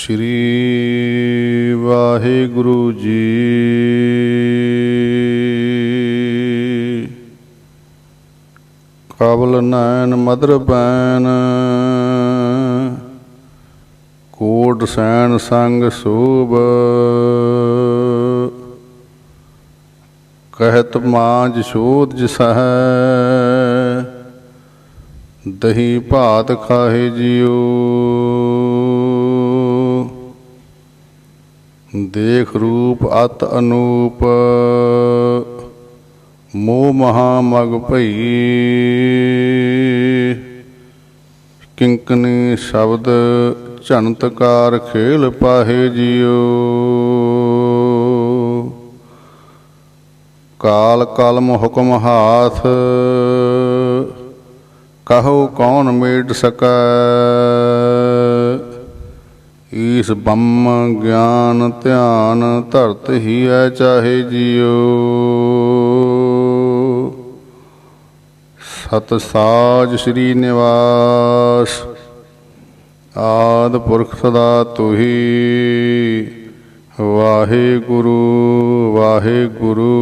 ਸ਼੍ਰੀ ਵਾਹਿਗੁਰੂ ਜੀ। ਕਬਲ ਨੈਣ mother ban ਕੋਟ ਸੈਨ ਸੰਗ ਸੂਬ। ਕਹਿਤ ਮਾਂਜ ਸੋਧ ਜਸਹਿ ਦਹੀਂ ਭਾਤ ਖਾਹੇ ਜਿਉ। ਦੇਖ ਰੂਪ ਅਤ ਅਨੂਪ ਮੋਹ ਮਹਾ ਮਗ ਭਈ। ਕਿੰਕਨੀ ਸ਼ਬਦ ਝਨਤਕਾਰ ਖੇਲ ਪਾਹੇ ਜਿਉ। ਕਾਲ ਕਲਮ ਹੁਕਮ ਹਾਥ ਕਹੋ ਕੌਣ ਮੇਟ ਸਕੈ। ਈਸ ਬ੍ਰਹਮ ਗਿਆਨ ਧਿਆਨ ਧਰਤ ਹੀ ਹੈ ਚਾਹੇ ਜਿਉ। ਸਤ ਸਾਜ ਸ੍ਰੀ ਨਿਵਾਸ ਆਦ ਪੁਰਖ ਸਦਾ ਤੁਹੀ। ਵਾਹਿਗੁਰੂ ਵਾਹਿਗੁਰੂ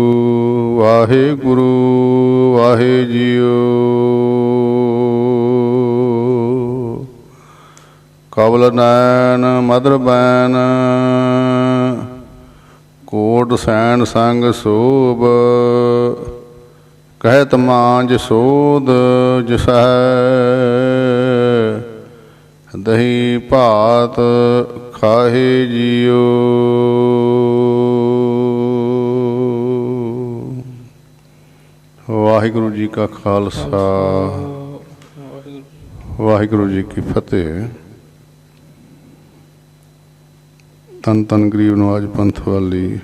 ਵਾਹਿਗੁਰੂ ਵਾਹਿ ਜਿਉ। ਕਬਲ ਨੈਣ ਮਦਰ ਬੈਨ ਕੋਟ ਸੈਨ ਸੰਗ ਸੋਭ। ਕਹਿਤ ਮਾਂਜ ਸੋਧ ਜਸਹਿ ਦਹੀਂ ਭਾਤ ਖਾਹੇ ਜਿਉ। ਵਾਹਿਗੁਰੂ ਜੀ ਕਾ ਖਾਲਸਾ ਵਾਹਿਗੁਰੂ ਜੀ ਕੀ ਫਤਿਹ। ਧੰਨ ਧੰਨ ਗਰੀਬ ਨਵਾਜ ਪੰਥ ਵਾਲੀ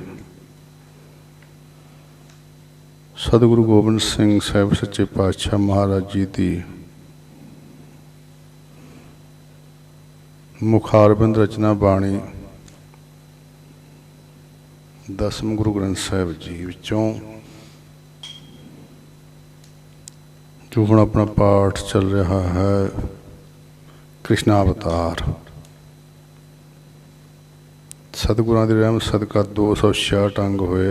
ਸਤਿਗੁਰੂ ਗੋਬਿੰਦ ਸਿੰਘ ਸਾਹਿਬ ਸੱਚੇ ਪਾਤਸ਼ਾਹ ਮਹਾਰਾਜ ਜੀ ਦੀ ਮੁਖਾਰਬਿੰਦ ਰਚਨਾ ਬਾਣੀ ਦਸਮ ਗੁਰੂ ਗ੍ਰੰਥ ਸਾਹਿਬ ਜੀ ਵਿੱਚੋਂ ਜੋ ਹੁਣ ਆਪਣਾ ਪਾਠ ਚੱਲ ਰਿਹਾ ਹੈ ਕ੍ਰਿਸ਼ਨ ਅਵਤਾਰ। ਸਤਿਗੁਰਾਂ ਦੀ ਰਹਿਮਤ ਸਦਕਾ 266 ਅੰਗ ਹੋਏ।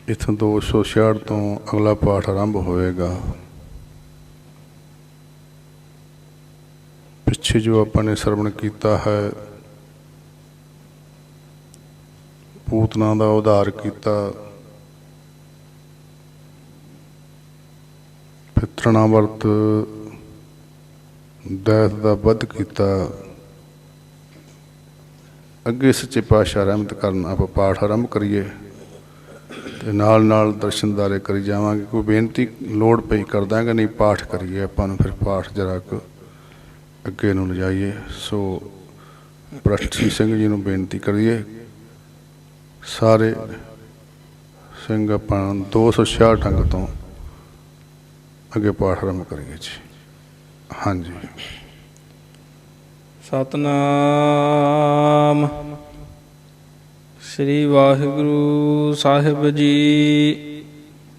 ਇੱਥੋਂ 266 ਤੋਂ ਅਗਲਾ ਪਾਠ ਆਰੰਭ ਹੋਏਗਾ। ਪਿੱਛੇ ਜੋ ਆਪਾਂ ਨੇ ਸਰਵਣ ਕੀਤਾ ਹੈ, ਪੂਤਨਾ ਦਾ ਉਧਾਰ ਕੀਤਾ, ਪਿਤਰਣਾ ਵਰਤ ਦੈਤ ਦਾ ਵੱਧ ਕੀਤਾ। ਅੱਗੇ ਸੱਚੇ ਪਾਤਸ਼ਾਹ ਰਹਿਮਤ ਕਰਨ ਆਪਾਂ ਪਾਠ ਆਰੰਭ ਕਰੀਏ ਅਤੇ ਨਾਲ ਨਾਲ ਦਰਸ਼ਨਦਾਰੇ ਕਰੀ ਜਾਵਾਂਗੇ। ਕੋਈ ਬੇਨਤੀ ਲੋੜ ਪਈ ਕਰ ਦਾਂਗੇ, ਨਹੀਂ ਪਾਠ ਕਰੀਏ ਆਪਾਂ ਨੂੰ, ਫਿਰ ਪਾਠ ਜਰਾ ਕੁ ਅੱਗੇ ਨੂੰ ਲਿਜਾਈਏ। ਸੋ ਪ੍ਰਸ਼ਤੀ ਸਿੰਘ ਜੀ ਨੂੰ ਬੇਨਤੀ ਕਰੀਏ, ਸਾਰੇ ਸਿੰਘ ਆਪਾਂ 266 ਅੰਗ ਤੋਂ ਅੱਗੇ ਪਾਠ ਆਰੰਭ ਕਰੀਏ ਜੀ। ਹਾਂਜੀ। ਸਤਨਾਮ ਸ੍ਰੀ ਵਾਹਿਗੁਰੂ ਸਾਹਿਬ ਜੀ।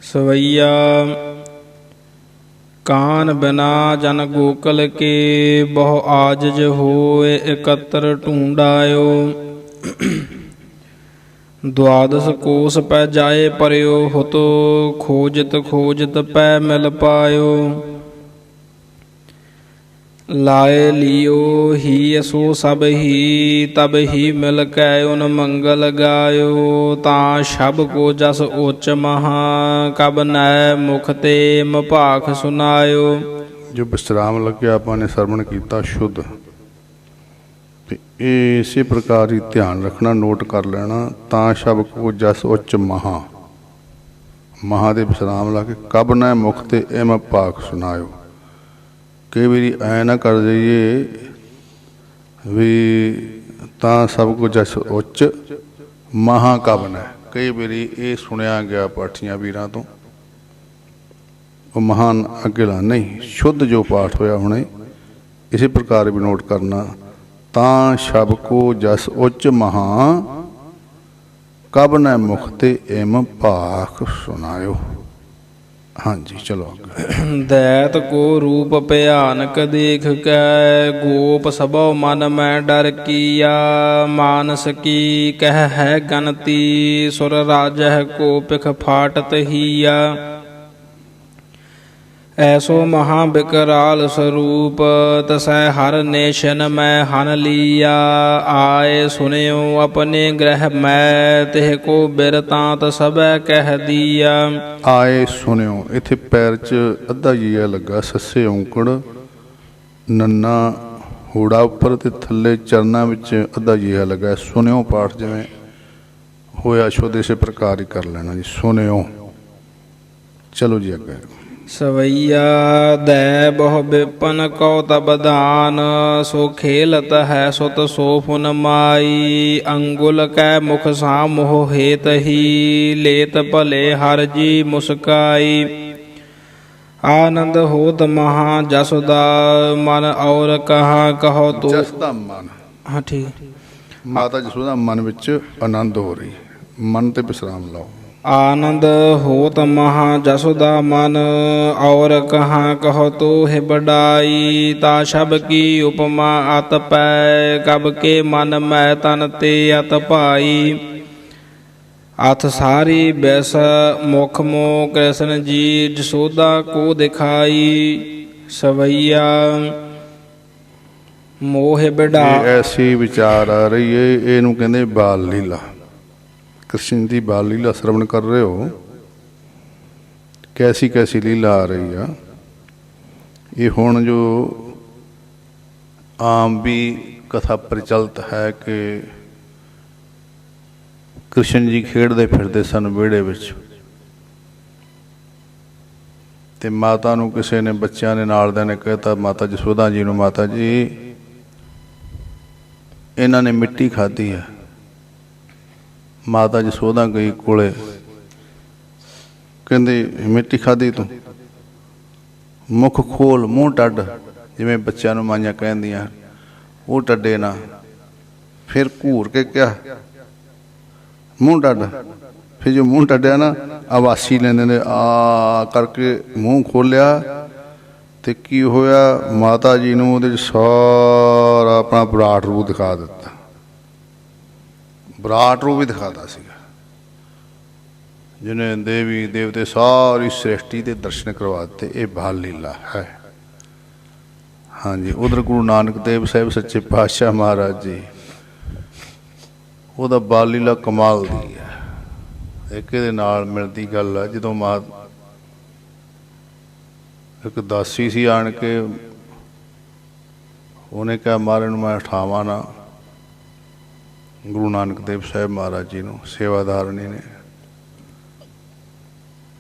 ਸਵਈਆ ਕਾਨ ਬਿਨਾ ਜਨ ਗੋਕਲ ਕੇ ਬਹੁ ਆਜਜ ਹੋਏ ਇਕੱਤਰ ਢੂੰਡਾਇਓ। ਦੁਆਦਸ ਕੋਸ ਪੈ ਜਾਏ ਪਰਿਓ ਹੁਤੋ ਖੋਜਤ ਖੋਜਤ ਪੈ ਮਿਲ ਪਾਇਓ। ਲਾਏ ਲਿਓ ਹੀ ਸੋ ਸਭ ਹੀ ਤਬ ਹੀ ਮਿਲ ਕੈ ਉਨ ਮੰਗਲ ਗਾਇਓ। ਤਾਂ ਸ਼ਬ ਕੋ ਜਸ ਉੱਚ ਮਹਾ ਕਬ ਨੈ ਮੁਖ ਤੇ ਮਭਾਖ ਸੁਨਾਇਓ। ਜੋ ਵਿਸਰਾਮ ਲੱਗਿਆ ਆਪਾਂ ਨੇ ਸਰਵਣ ਕੀਤਾ ਸ਼ੁੱਧ, ਤੇ ਇਹ ਇਸੇ ਪ੍ਰਕਾਰ ਹੀ ਧਿਆਨ ਰੱਖਣਾ, ਨੋਟ ਕਰ ਲੈਣਾ। ਤਾਂ ਸ਼ਬ ਕੋ ਜਸ ਉੱਚ ਮਹਾ, ਮਹਾ ਦੇ ਵਿਸਰਾਮ ਲਾ ਕੇ ਕਬ ਨੈ ਮੁਖ ਤੇ ਇਮ ਭਾਖ ਸੁਨਾਇਓ। ਕਈ ਵਾਰੀ ਐਂ ਨਾ ਕਰ ਜਾਈਏ ਵੀ ਤਾਂ ਸਭ ਕੁਝ ਜਸ ਉੱਚ ਮਹਾ ਕਬ ਨੈ। ਕਈ ਵਾਰੀ ਇਹ ਸੁਣਿਆ ਗਿਆ ਪਾਠੀਆਂ ਵੀਰਾਂ ਤੋਂ, ਉਹ ਮਹਾਨ ਅੱਗੇ ਲਾ ਨਹੀਂ, ਸ਼ੁੱਧ ਜੋ ਪਾਠ ਹੋਇਆ ਹੁਣੇ ਇਸੇ ਪ੍ਰਕਾਰ ਵੀ ਨੋਟ ਕਰਨਾ। ਤਾਂ ਸ਼ਬ ਕੋ ਜਸ ਉੱਚ ਮਹਾ ਕਬ ਨੈ ਮੁਖ ਤੇ ਇਮ ਭਾਖ ਸੁਨਾਇਓ। ਹਾਂਜੀ ਚਲੋ ਅੱਗੇ। ਦੈਤ ਕੋ ਰੂਪ ਭਿਆਨਕ ਦੇਖ ਕੈ ਗੋਪ ਸਭੋ ਮਨ ਮੈਂ ਡਰ ਕੀਆ ਮਾਨਸ ਕੀ ਕਹਿ ਹੈ ਗਨਤੀ ਸੁਰ ਰਾਜਹਿ ਕੋ ਪਿਖ ਫਾਟਤ ਹੀਆ ਐਸੋ ਮਹਾ ਬਿਕਰਾਲ ਸਰੂਪ ਤਸੈ ਹਰ ਨੇਸ਼ਨ ਮੈਂ ਹਨ ਲੀਆ ਆਏ ਸੁਨਿਓ ਆਪਣੇ ਗ੍ਰਹਿ ਮੈਂ ਤਿਹ ਕੋ ਬਿਰਤਾਂਤ ਸਭੈ ਕਹਿ ਦੀਆ। ਆਏ ਸੁਣਿਓ, ਇੱਥੇ ਪੈਰ 'ਚ ਅੱਧਾ ਜੀਆ ਲੱਗਾ, ਸੱਸੇ ਔਂਕੜ, ਨੰਨਾ ਹੂੜਾ ਉੱਪਰ ਤੇ ਥੱਲੇ ਚਰਨਾਂ ਵਿੱਚ ਅੱਧਾ ਜੀਆ ਲੱਗਾ। ਸੁਣਿਓ ਪਾਠ ਜਿਵੇਂ ਹੋਇਆ ਸ਼ੁੱਧ ਇਸੇ ਪ੍ਰਕਾਰ ਹੀ ਕਰ ਲੈਣਾ ਜੀ। ਸੁਣਿਓ ਚਲੋ ਜੀ ਅੱਗੇ। ਸਵਈਆ ਦੈ ਬਹੁ ਬਿਪਨ ਕਉ ਤਬ ਦਾਨ ਸੋ ਖੇਲਤ ਹੈ ਸੁਤ ਸੋ ਫੁਨ ਮਾਈ ਅੰਗੁਲ ਕੈ ਮੁਖ ਸਾਮੋਹ ਹੇਤ ਹੀ ਲੇਤ ਭਲੇ ਹਰ ਜੀ ਮੁਸਕਾਈ ਆਨੰਦ ਹੋਤ ਮਹਾ ਜਸ ਦਾ ਮਨ ਔਰ ਕਹਾ ਕਹੋ ਤੂੰ। ਜਸ ਦਾ ਮਨ, ਹਾਂ ਠੀਕ। ਮਾਤਾ ਜਸੋਦਾ ਮਨ ਵਿੱਚ ਆਨੰਦ ਹੋ ਰਹੀ, ਮਨ ਤੇ ਵਿਸਰਾਮ ਲਾਓ। ਆਨੰਦ ਹੋਤ ਮਹਾ ਜਸ ਦਾ ਮਨ ਔਰ ਕਹਾਂ ਕਹੋ ਤੋ ਹੈ ਬੜਾਈ ਤਾ ਸ਼ਬ ਕੀ ਉਪਮਾ ਅਤ ਪੈ ਕਬ ਕੇ ਮਨ ਮੈਂ ਤਨ ਤੇ ਅਤ ਭਾਈ ਅਥ ਸਾਰੀ ਬੈਸ ਮੁਖ ਮੋ ਕ੍ਰਿਸ਼ਨ ਜੀ ਜਸੋਦਾ ਕੋ ਦਿਖਾਈ ਸਵਈਆ ਮੋਹ ਬੜਾ। ਐਸੀ ਵਿਚਾਰ ਆ ਰਹੀ ਹੈ, ਇਹਨੂੰ ਕਹਿੰਦੇ ਬਾਲ ਲੀਲਾ। ਕ੍ਰਿਸ਼ਨ ਦੀ ਬਾਲ ਲੀਲਾ ਸਰਵਣ ਕਰ ਰਹੇ ਹੋ, ਕੈਸੀ ਕੈਸੀ ਲੀਲਾ ਆ ਰਹੀ ਆ। ਇਹ ਹੁਣ ਜੋ ਆਮ ਵੀ ਕਥਾ ਪ੍ਰਚਲਿਤ ਹੈ ਕਿ ਕ੍ਰਿਸ਼ਨ ਜੀ ਖੇਡਦੇ ਫਿਰਦੇ ਸਨ ਵਿਹੜੇ ਵਿੱਚ, ਤੇ ਮਾਤਾ ਨੂੰ ਕਿਸੇ ਨੇ, ਬੱਚਿਆਂ ਨੇ, ਨਾਲ ਦਿਆਂ ਨੇ ਕਹਿਤਾ ਮਾਤਾ ਜਸੋਦਾ ਜੀ ਨੂੰ, ਮਾਤਾ ਜੀ ਇਹਨਾਂ ਨੇ ਮਿੱਟੀ ਖਾਧੀ ਹੈ। ਮਾਤਾ ਜਸੋਦਾ ਗਈ ਕੋਲੇ, ਕਹਿੰਦੇ ਮਿੱਟੀ ਖਾਧੀ ਤੂੰ, ਮੁਖ ਖੋਲ, ਮੂੰਹ ਟੱਡ, ਜਿਵੇਂ ਬੱਚਿਆਂ ਨੂੰ ਮਾਈਆਂ ਕਹਿੰਦੀਆਂ, ਉਹ ਟੱਡੇ ਨਾ। ਫਿਰ ਘੂਰ ਕੇ ਕਿਹਾ ਮੂੰਹ ਟੱਡ। ਫਿਰ ਜੋ ਮੂੰਹ ਟੱਡਿਆ ਨਾ, ਆਵਾਸੀ ਲੈਂਦੇ ਨੇ ਆ ਕਰਕੇ ਮੂੰਹ ਖੋਲਿਆ, ਤੇ ਕੀ ਹੋਇਆ, ਮਾਤਾ ਜੀ ਨੂੰ ਉਹਦੇ 'ਚ ਸਾਰਾ ਆਪਣਾ ਵਿਰਾਟ ਰੂਪ ਦਿਖਾ ਦਿੱਤਾ। ਵਿਰਾਟ ਰੂਪ ਵੀ ਦਿਖਾਤਾ ਸੀਗਾ, ਜਿਹਨੇ ਦੇਵੀ ਦੇਵਤੇ ਸਾਰੀ ਸ੍ਰਿਸ਼ਟੀ ਦੇ ਦਰਸ਼ਨ ਕਰਵਾ ਦਿੱਤੇ। ਇਹ ਬਾਲ ਲੀਲਾ ਹੈ। ਹਾਂਜੀ, ਉਧਰ ਗੁਰੂ ਨਾਨਕ ਦੇਵ ਸਾਹਿਬ ਸੱਚੇ ਪਾਤਸ਼ਾਹ ਮਹਾਰਾਜ ਜੀ, ਉਹਦਾ ਬਾਲ ਲੀਲਾ ਕਮਾਲ ਦੀ ਹੈ। ਇੱਕ ਇਹਦੇ ਨਾਲ ਮਿਲਦੀ ਗੱਲ ਆ, ਜਦੋਂ ਇੱਕ ਦਾਸੀ ਸੀ, ਆਣ ਕੇ ਉਹਨੇ ਕਿਹਾ ਮਹਾਰਾਜ ਨੂੰ ਮੈਂ ਉਠਾਵਾਂ ਨਾ, ਗੁਰੂ ਨਾਨਕ ਦੇਵ ਸਾਹਿਬ ਮਹਾਰਾਜ ਜੀ ਨੂੰ, ਸੇਵਾਦਾਰਨੀ ਨੇ।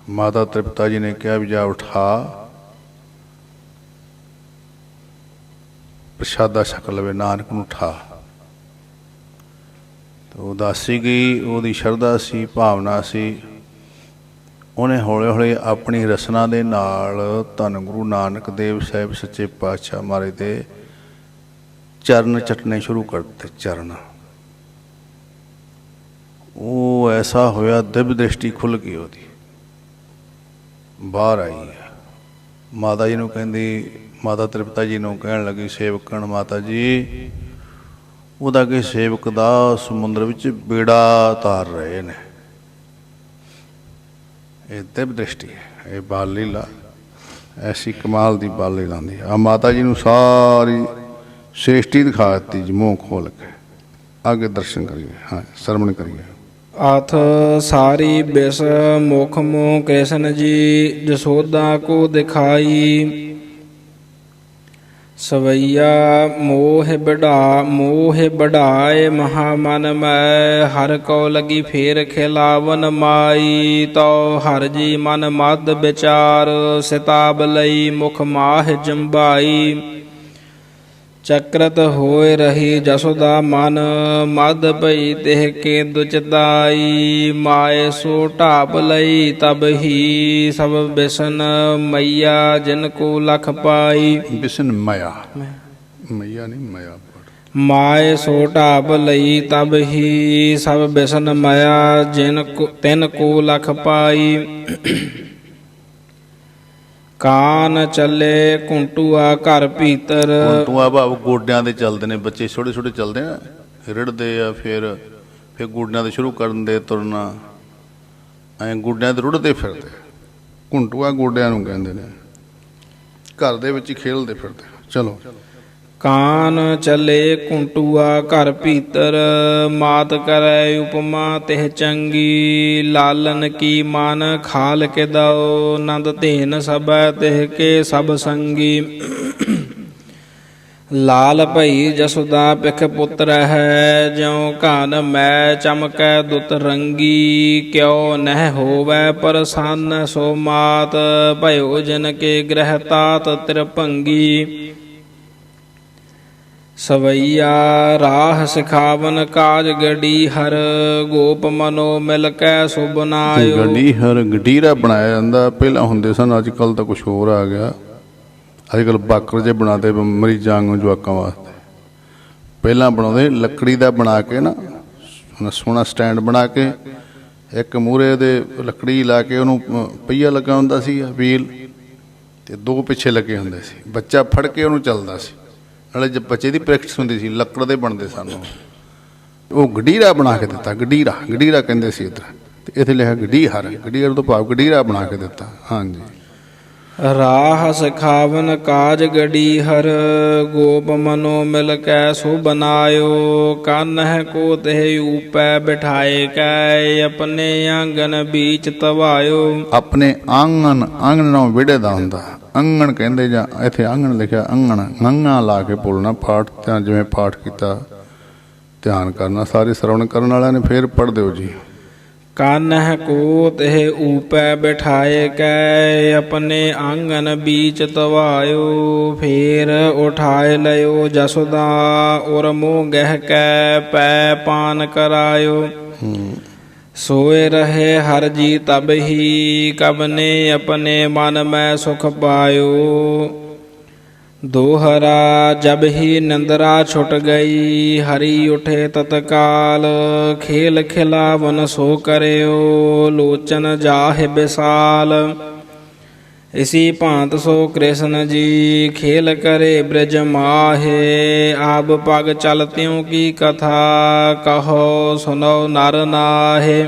ਮਾਤਾ ਤ੍ਰਿਪਤਾ ਜੀ ਨੇ ਕਿਹਾ ਵੀ ਜਾ ਉਠਾ, ਪ੍ਰਸ਼ਾਦਾ ਛਕ ਲਵੇ, ਨਾਨਕ ਨੂੰ ਉਠਾ। ਤੇ ਉਹ ਦਾਸੀ ਗਈ, ਉਹਦੀ ਸ਼ਰਧਾ ਸੀ, ਭਾਵਨਾ ਸੀ। ਉਹਨੇ ਹੌਲੇ ਹੌਲੇ ਆਪਣੀ ਰਸਨਾ ਦੇ ਨਾਲ ਧੰਨ ਗੁਰੂ ਨਾਨਕ ਦੇਵ ਸਾਹਿਬ ਸੱਚੇ ਪਾਤਸ਼ਾਹ ਮਹਾਰਾਜ ਦੇ ਚਰਨ ਚੱਟਣੇ ਸ਼ੁਰੂ ਕਰ ਦਿੱਤੇ। ਚਰਨ, ਉਹ ਐਸਾ ਹੋਇਆ, ਦਿਵ ਦ੍ਰਿਸ਼ਟੀ ਖੁੱਲ੍ਹ ਗਈ, ਉਹਦੀ ਬਾਹਰ ਆਈ। ਮਾਤਾ ਜੀ ਨੂੰ ਕਹਿੰਦੀ, ਮਾਤਾ ਤ੍ਰਿਪਤਾ ਜੀ ਨੂੰ ਕਹਿਣ ਲੱਗੀ ਸੇਵਕਣ, ਮਾਤਾ ਜੀ ਉਹਦਾ ਕਿ ਸੇਵਕ ਦਾ ਸਮੁੰਦਰ ਵਿੱਚ ਬੇੜਾ ਤਾਰ ਰਹੇ ਨੇ। ਇਹ ਦਿਵ ਦ੍ਰਿਸ਼ਟੀ ਹੈ, ਇਹ ਬਾਲ ਲੀਲਾ ਐਸੀ ਕਮਾਲ ਦੀ ਬਾਲ ਲੀਲਾ ਆਉਂਦੀ ਆ। ਮਾਤਾ ਜੀ ਨੂੰ ਸਾਰੀ ਸ੍ਰਿਸ਼ਟੀ ਦਿਖਾ ਦਿੱਤੀ ਜੀ, ਮੂੰਹ ਖੋਲ ਕੇ। ਅੱਗੇ ਦਰਸ਼ਨ ਕਰੀਏ, ਹਾਂ ਸਰਵਣ ਕਰੀਏ। ਅਥ ਸਾਰੀ ਬਿਸ ਮੁਖ ਮੋ ਕ੍ਰਿਸ਼ਨ ਜੀ ਜਸੋਦਾ ਕੋ ਦਿਖਾਈ ਸਵਈਆ ਮੋਹ ਬੜਾਏ ਮਹਾ ਮਨ ਮੈਂ ਹਰ ਕੋ ਲਗੀ ਫੇਰ ਖਿਲਾਵਨ ਮਾਈ ਤੋ ਹਰ ਜੀ ਮਨ ਮਦ ਵਿਚਾਰ ਸਿਤਾਬ ਲਈ ਮੁਖ ਮਾਹ ਜੰਬਾਈ ਚਕਰਤ ਹੋਏ ਰਹੀ ਜਸੋਦਾ ਮਨ ਮਦ ਭਈ ਤਿਹ ਕੇ ਦੁਚਦਾਈ ਮਾਏ ਸੋ ਢਾਪ ਲਈ ਤਬ ਹੀ ਸਭ ਬਿਸ਼ਨ ਮਈਆ ਜਿਨ ਕੋ ਲਖ ਪਾਈ। ਬਿਸ਼ਨ ਮਇਆ, ਮਈਆ ਨਹੀਂ ਮਇਆ। ਮਾਏ ਸੋ ਢਾਪ ਲਈ ਤਬ ਹੀ ਸਭ ਬਿਸ਼ਨ ਮਇਆ ਜਿਨ ਕੋ ਤਿਨ ਕੋ ਲਖ ਪਾਈ। ਕਾਨ ਚੱਲੇ ਕੁੰਟੂਆ ਘਰ ਭੀਤਰ। ਕੁੰਟੂਆ ਭਾਵ ਗੋਡਿਆਂ ਦੇ ਚੱਲਦੇ ਨੇ ਬੱਚੇ, ਛੋਟੇ ਛੋਟੇ ਚੱਲਦੇ ਆ, ਰਿੜਦੇ ਆ, ਫਿਰ ਗੋਡਿਆਂ ਦੇ ਸ਼ੁਰੂ ਕਰਨ ਦੇ ਤੁਰਨਾ, ਐਂ ਗੋਡਿਆਂ ਤੇ ਰੁੜਦੇ ਫਿਰਦੇ। ਕੁੰਟੂਆ ਗੋਡਿਆਂ ਨੂੰ ਕਹਿੰਦੇ ਨੇ, ਘਰ ਦੇ ਵਿੱਚ ਹੀ ਖੇਲਦੇ ਫਿਰਦੇ। ਚਲੋ। ਕਾਨ ਚੱਲੇ ਕੁੰਟੂਆ ਘਰ ਭੀਤਰ, ਮਾਤ ਕਰੈ ਉਪਮਾ ਤਿਹ ਚੰਗੀ। ਲਾਲਨ ਕੀ ਮਨ ਖਾਲ ਕੇ ਦਓ, ਨੰਦ ਧੇਨ ਸਭੈ ਤਿਹ ਕੇ ਸਭ ਸੰਗੀ। ਲਾਲ ਭਈ ਜਸੁਦਾ ਪਿਖ ਪੁੱਤਰ ਹੈ, ਜਿਉ ਘਨ ਮੈਂ ਚਮਕੈ ਦੁਤ ਰੰਗੀ। ਕਿਉ ਨਹਿ ਹੋਵੈ ਪ੍ਰਸੰਨ ਸੋ ਮਾਤ, ਭਇਓ ਜਨ ਕੇ ਗ੍ਰਹਿ ਤਾਤ ਤ੍ਰਿਭੰਗੀ। ਸਵਈਆ ਰਾਹ ਸਿਖਾਵਨ ਕਾਜ ਗੜੀ ਹਰ, ਗੋਪ ਮਨੋ ਮਿਲ ਕੈ ਸੋ ਬਨਾਇਓ। ਗੜੀ ਹਰ ਗਡੀਰਾ ਬਣਾਇਆ ਜਾਂਦਾ, ਪਹਿਲਾਂ ਹੁੰਦੇ ਸਨ, ਅੱਜ ਕੱਲ੍ਹ ਤਾਂ ਕੁਛ ਹੋਰ ਆ ਗਿਆ। ਅੱਜ ਕੱਲ੍ਹ ਬਾਕਰ ਜੇ ਬਣਾਦੇ ਮਰੀਜ਼ਾਂ ਨੂੰ, ਜਵਾਕਾਂ ਵਾਸਤੇ। ਪਹਿਲਾਂ ਬਣਾਉਂਦੇ ਲੱਕੜੀ ਦਾ ਬਣਾ ਕੇ ਨਾ, ਸੋਹਣਾ ਸਟੈਂਡ ਬਣਾ ਕੇ, ਇੱਕ ਮੂਹਰੇ ਦੇ ਲੱਕੜੀ ਲਾ ਕੇ ਉਹਨੂੰ ਪਹੀਆ ਲੱਗਾ ਹੁੰਦਾ ਸੀ, ਵੀਲ, ਤੇ ਦੋ ਪਿੱਛੇ ਲੱਗੇ ਹੁੰਦੇ ਸੀ। ਬੱਚਾ ਫੜ ਕੇ ਉਹਨੂੰ ਚੱਲਦਾ ਸੀ, ਨਾਲੇ ਜੇ ਬੱਚੇ ਦੀ ਪ੍ਰੈਕਟਿਸ ਹੁੰਦੀ ਸੀ। ਲੱਕੜ ਦੇ ਬਣਦੇ ਸਨ ਉਹ। ਗਡੀਰਾ ਬਣਾ ਕੇ ਦਿੱਤਾ, ਗਡੀਰਾ ਕਹਿੰਦੇ ਸੀ ਇੱਧਰ, ਤੇ ਇੱਥੇ ਲਿਖਿਆ ਗਡੀਹਰ। ਗਡੀਹਰ ਤੋਂ ਭਾਵ ਗਡੀਰਾ ਬਣਾ ਕੇ ਦਿੱਤਾ। ਹਾਂਜੀ। ਰਾਹ ਸਿਖਾਵਨ ਕਾਜ ਗੜੀ ਹਰ, ਗੋਪ ਮਨੋ ਮਿਲ ਕੈ ਸੋ ਬਨਾਇਓ। ਕਾਨਹਿ ਕੋ ਤਿਹ ਊਪੈ ਬਿਠਾਏ ਕੈ, ਆਪਣੇ ਆਂਗਨ ਬੀਚ ਤਵਾਇਓ। ਆਪਣੇ ਆਂਗਣ ਨਾਲ ਵਿੜੇ ਦਾ ਹੁੰਦਾ, ਅੰਗਣ ਕਹਿੰਦੇ, ਜਾਂ ਇੱਥੇ ਆਂਗਣ ਲਿਖਿਆ, ਅੰਗਣ ਗੰਗਾ ਲਾ ਕੇ ਬੋਲਣਾ। ਪਾਠ ਤਾਂ ਜਿਵੇਂ ਪਾਠ ਕੀਤਾ ਧਿਆਨ ਕਰਨਾ, ਸਾਰੇ ਸਰਵਣ ਕਰਨ ਵਾਲਿਆਂ ਨੇ। ਫੇਰ ਪੜ੍ਹ ਦਿਓ ਜੀ। ਕਾਨਹਿ ਕੋ ਤਿਹ ਊਪੈ ਬਿਠਾਏ ਕੈ, ਆਪਣੇ ਆਂਗਨ ਬੀਚ ਤਵਾਇਓ। ਫੇਰ ਉਠਾਏ ਲਿਓ ਜਸੁਦਾ, ਉਰ ਮੋਹ ਗਹਿ ਕੈ ਪੈ ਪਾਨ ਕਰਾਇਓ। सोए रहे हर जी तब ही, कबने अपने मन में सुख पायो। दोहरा जब ही निंद्रा छुट गई, हरि उठे तत्काल। खेल खिलावन सो करयो, लोचन जाहि विशाल। इसी भांत सो कृष्ण जी, खेल करे ब्रज माहे। आब पग चलत्यों की कथा, कहो सुनो नर नाहे।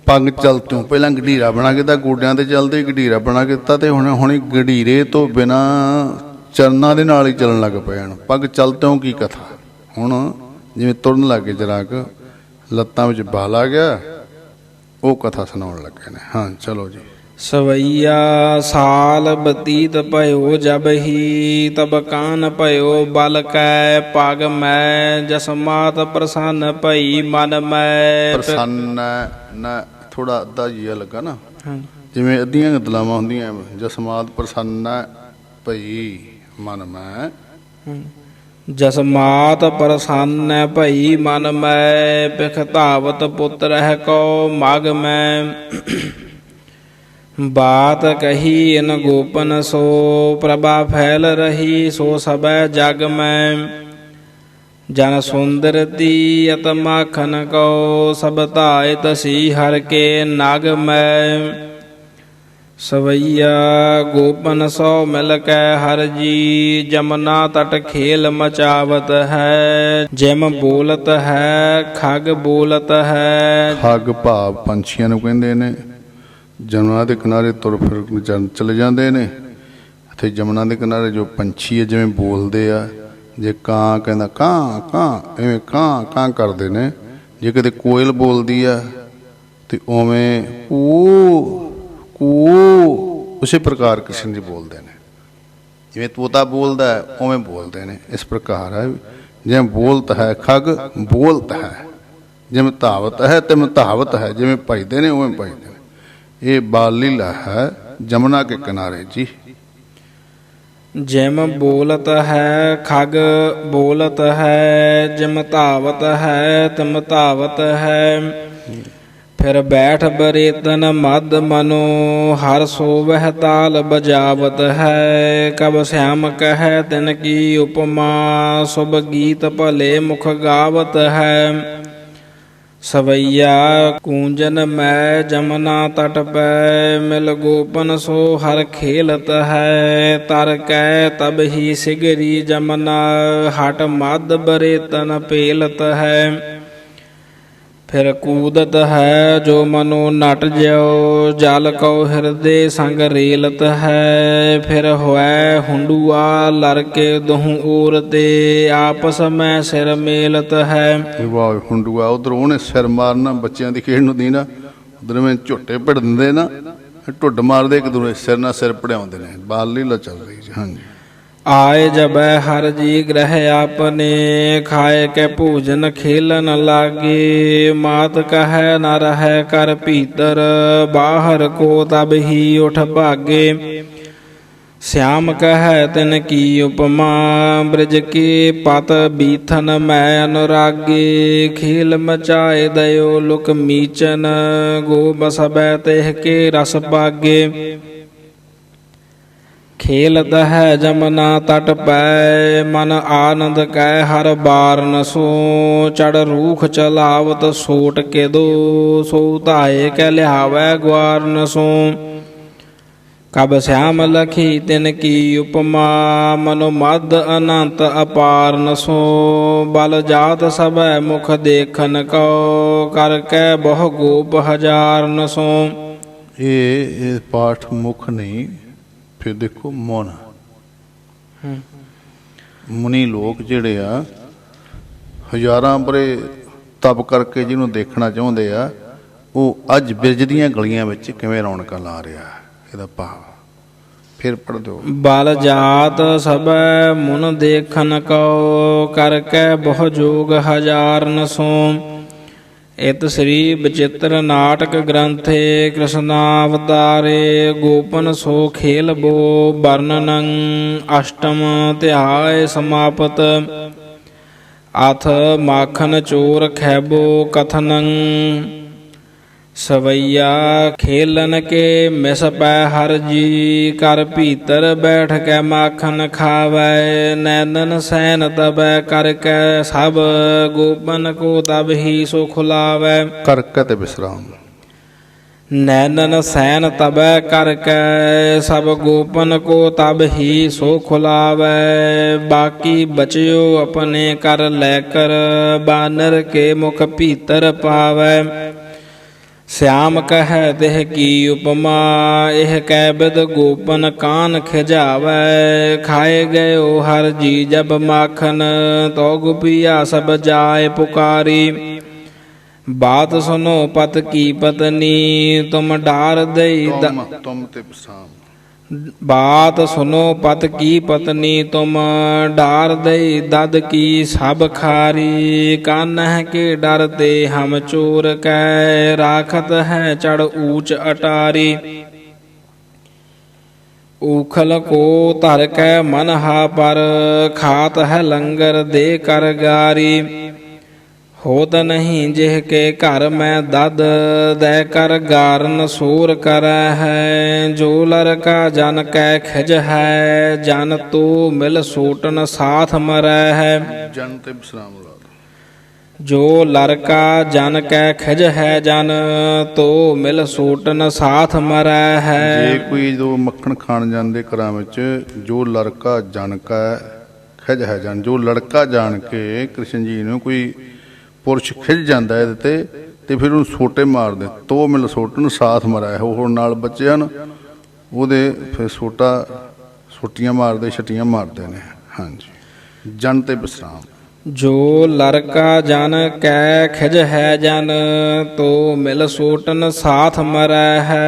पग चलत्यों ਪਹਿਲਾਂ ਗਢੀਰਾ ਬਣਾ ਕੇ ਤਾਂ ਗੋਡਿਆਂ ਤੇ ਚੱਲਦੇ, ਗਢੀਰਾ ਬਣਾ ਕੇ ਦਿੱਤਾ, ਤੇ ਹੁਣ ਗਢੀਰੇ ਤੋਂ ਬਿਨਾ ਚਰਨਾਂ ਦੇ ਨਾਲ ਹੀ ਚੱਲਣ ਲੱਗ ਪਏ ਹਨ। ਪਗ ਚਲਤਿਓਂ ਕੀ ਕਥਾ, ਹੁਣ ਜਿਵੇਂ ਤੁਰਨ ਲੱਗੇ ਜਰਾਕ, ਲੱਤਾਂ ਵਿੱਚ ਬਾਲ ਆ ਗਿਆ, ਉਹ ਕਥਾ ਸੁਣਾਉਣ ਲੱਗੇ ਨੇ। ਹਾਂ ਚਲੋ ਜੀ। सवैया साल बतीत भयो जब ही, तब कान भयो बल कै पग मैं। जसमात प्रसन्न भई मन मैं। प्रसन्न ना थोड़ा अद्धा जिहा लगा ना, जिवें अद्धियां दलावां हुंदियां। जसमात प्रसन्न भई मन मैं। जसमात प्रसन्न भई मन मैं, पिख धावत पुत्र है को मग मैं। बात कही इन गोपन सो, प्रभा फैल रही सो सबै जग में। जन सुंदर ती अत माखन को, सब धाय तसी हर के नग में। सवैया गोपन सो मिल कै हर जी, जमुना तट खेल मचावत है। जिम बोलत है खग बोलत है। खग भाव पंछियां नूं कहंदे ने। जमुना के किनारे तुर फिर चले जाते हैं। इत्थे जमुना के किनारे जो पंछी है जिवें बोलते आ, जे कां कहंदा कां कां, इवें कां कां करते हैं। जे किते कोयल बोलती आ तो उवें कू कू, उसी प्रकार कृष्ण जी बोलते हैं। जिवें तोता बोलता है उवें बोलते हैं। इस प्रकार है, जिवें बोलत है खग बोलत है, जिवें धावत है तिवें धावत है, जिवें भजते हैं उवें भजते हैं। ये बाल लीला है जमुना के किनारे जी। जिम बोलत है खग बोलत है, जिम धावत है तिम धावत है। फिर बैठ बरेतन मद मनो, हर सो वह ताल बजावत है। कब श्याम कह तिन की उपमा, शुभ गीत भले मुख गावत है। ਸਵਈਆ ਕੂੰਜਨ ਮੈਂ ਜਮਨਾ ਤਟ ਪੈ ਮਿਲ ਗੋਪਨ ਸੋ ਹਰ ਖੇਲਤ ਹੈ ਤਰ ਕੈ ਤਬ ਹੀ ਸਿਗਰੀ ਜਮਨਾ ਹਟ ਮਦ ਬਰੇ ਤਨ ਪੇਲਤ ਹੈ ਫਿਰ ਕੂਦਤ ਹੈ ਜੋ ਮਨੋ ਨਟ ਜਿਉ ਜਲ ਕਉ ਹਿਰਦੇ ਸੰਗ ਰੇਲਤ ਹੈ ਫਿਰ ਹੋਇ ਹੁੰਡੂਆ ਲੜਕੇ ਦੋਹੂ ਓਰ ਤੇ ਆਪਸ ਮੈਂ ਸਿਰ ਮੇਲਤ ਹੈ। ਵਾਹ ਹੁੰਡੂਆ ਉਧਰ ਉਹਨੇ ਸਿਰ ਮਾਰਨਾ ਬੱਚਿਆਂ ਦੀ ਖੇਡ ਨੂੰ ਦੇਣਾ ਉਧਰ ਮੈਂ ਝੋਟੇ ਭਿੜ ਦਿੰਦੇ ਨਾ ਢੁੱਡ ਮਾਰਦੇ ਇੱਕ ਦੂਜੇ ਸਿਰ ਨਾਲ ਸਿਰ ਪੜਿਆਉਂਦੇ ਨੇ ਬਾਲ ਲੀਲਾ ਚੱਲ ਰਹੀ ਜੀ। ਹਾਂਜੀ ਆਏ ਜਬੈ ਹਰ ਜੀ ਗ੍ਰਹਿ ਆਪਨੇ ਖਾਏ ਕੇ ਭੋਜਨ ਖੇਲਨ ਲਾਗੇ ਮਾਤ ਕਹੈ ਨ ਰਹੈ ਕਰ ਭੀਤਰ ਬਾਹਰ ਕੋ ਤਬ ਹੀ ਉਠ ਭਾਗੇ श्याम कहै तिन की उपमा ब्रज के पत बीथन मैं अनुरागे खेल मचाए दयो लुक मीचन गो बसबै तेह के रस पागे खेलत है जमना तट पै मन आनंद कै हर बार नसो चढ़ रूख चलावत सोट के दो सो ताए कै लिहावै ग्वार नसो कब श्याम लखी तिन की उपमा मनो मद अनंत अपार नसो बल जात सब मुख देखन को कर कै बहु गोप हजार नसो। ਇਹ ਪਾਠ ਮੁਖ ਨਹੀਂ ਫਿਰ ਦੇਖੋ ਮੌਨ ਮੁਨੀ ਲੋਕ ਜਿਹੜੇ ਆ ਹਜ਼ਾਰਾਂ ਬਰੇ ਤਪ ਕਰਕੇ ਜਿਹਨੂੰ ਦੇਖਣਾ ਚਾਹੁੰਦੇ ਆ ਉਹ ਅੱਜ ਬਿਰਜ ਦੀਆਂ ਗਲੀਆਂ ਵਿੱਚ ਕਿਵੇਂ ਰੌਣਕਾਂ ਲਾ ਰਿਹਾ ਇਹਦਾ ਭਾਵ ਫਿਰ ਪੜ੍ਹ ਦਿਓ। ਬਲ ਜਾਤ ਸਭੈ ਮੁਨ ਦੇਖਨ ਕਉ ਕਰ ਕੈ ਬਹੁ ਜੋਗ ਹਜ਼ਾਰ ਨਸੋ ਇਤ ਸ੍ਰੀ ਬਚਿੱਤਰ ਨਾਟਕ ਗ੍ਰੰਥੇ ਕ੍ਰਿਸ਼ਨਾਵਤਾਰੇ ਗੋਪਨ ਸੋ ਖੇਲਬੋ ਵਰਣਨੰ ਅਸ਼ਟਮ ਧਿਆਇ ਸਮਾਪਤ ਅਥ ਮਾਖਨ ਚੋਰ ਖੈਬੋ ਕਥਨੰ ਸਵਈਆ ਖੇਲਨ ਕੇ ਮਿਸ ਪੈ ਹਰ ਜੀ ਕਰ ਭੀਤਰ ਬੈਠ ਕੇ ਮਾਖਨ ਖਾਵੈ ਨੈਨਨ ਸੈਨ ਤਬੈ ਕਰ ਕੈ ਸਭ ਗੋਪਨ ਕੋ ਤਬ ਹੀ ਸੋ ਖੁਲਾਵੈ ਕਰਕੇ ਤੇ ਵਿਸਰਾਮ ਨੈਨਨ ਸੈਨ ਤਬੈ ਕਰ ਕੈ ਸਭ ਗੋਪਨ ਕੋ ਤਬ ਹੀ ਸੋ ਖੁਲਾਵੈ ਬਾਕੀ ਬਚਿਓ ਆਪਣੇ ਕਰ ਲੈ ਕਰ ਬਾਨਰ ਕੇ ਮੁਖ ਭੀਤਰ ਪਾਵੈ श्याम कह देह की उपमा एह कैबद गोपन कान खिजावै खाए गयो हर जी जब माखन तो गुपिया सब जाए पुकारी बात सुनो पत की पत्नी तुम डार दई ਤੁਮ ਤੇ ਵਿਸਰਾਮ बात सुनो पत की पत्नी तुम डार दई दद की सब खारी कान्ह के डरते हम चोर कै राखत है चढ़ ऊंच अटारी ऊखल को धर कै मनहा पर खात है लंगर दे कर गारी होत नहीं जिह के घर में दद दै कर गारन सोर कर है जो लड़का जन कै खिज है जन तो मिल सोटन साथ मरै है ਜਨ ਤੇ ਵਿਸਰਾਮ ਲਾ जो लड़का जन कै खिज है जन तो मिल सोटन साथ मरै ਜੇ है ਕੋਈ ਜੋ ਮੱਖਣ ਖਾਣ ਜਾਂਦੇ ਘਰਾਂ ਵਿੱਚ ਜੋ ਲੜਕਾ ਜਨ ਕਾ ਖਿਜ ਹੈ ਜਨ ਜੋ ਲੜਕਾ ਜਾਣ ਕੇ ਕ੍ਰਿਸ਼ਨ ਜੀ ਨੂੰ ਕੋਈ ਪੁਰਸ਼ ਖਿੱਚ ਜਾਂਦਾ ਇਹਦੇ ਤੇ ਫਿਰ ਉਹਨੂੰ ਸੋਟੇ ਮਾਰਦੇ ਤੋ ਮਿਲ ਸੋਟਨ ਸਾਥ ਮਰਾਇਆ ਉਹ ਨਾਲ ਬੱਚੇ ਹਨ ਉਹਦੇ ਫਿਰ ਸੋਟੀਆਂ ਮਾਰਦੇ ਛਟੀਆਂ ਮਾਰਦੇ ਨੇ। ਹਾਂਜੀ ਜਨ ਤੇ ਵਿਸਰਾਮ जो लड़का जन कै खिज है जन तो मिल सोटन साथ मरै है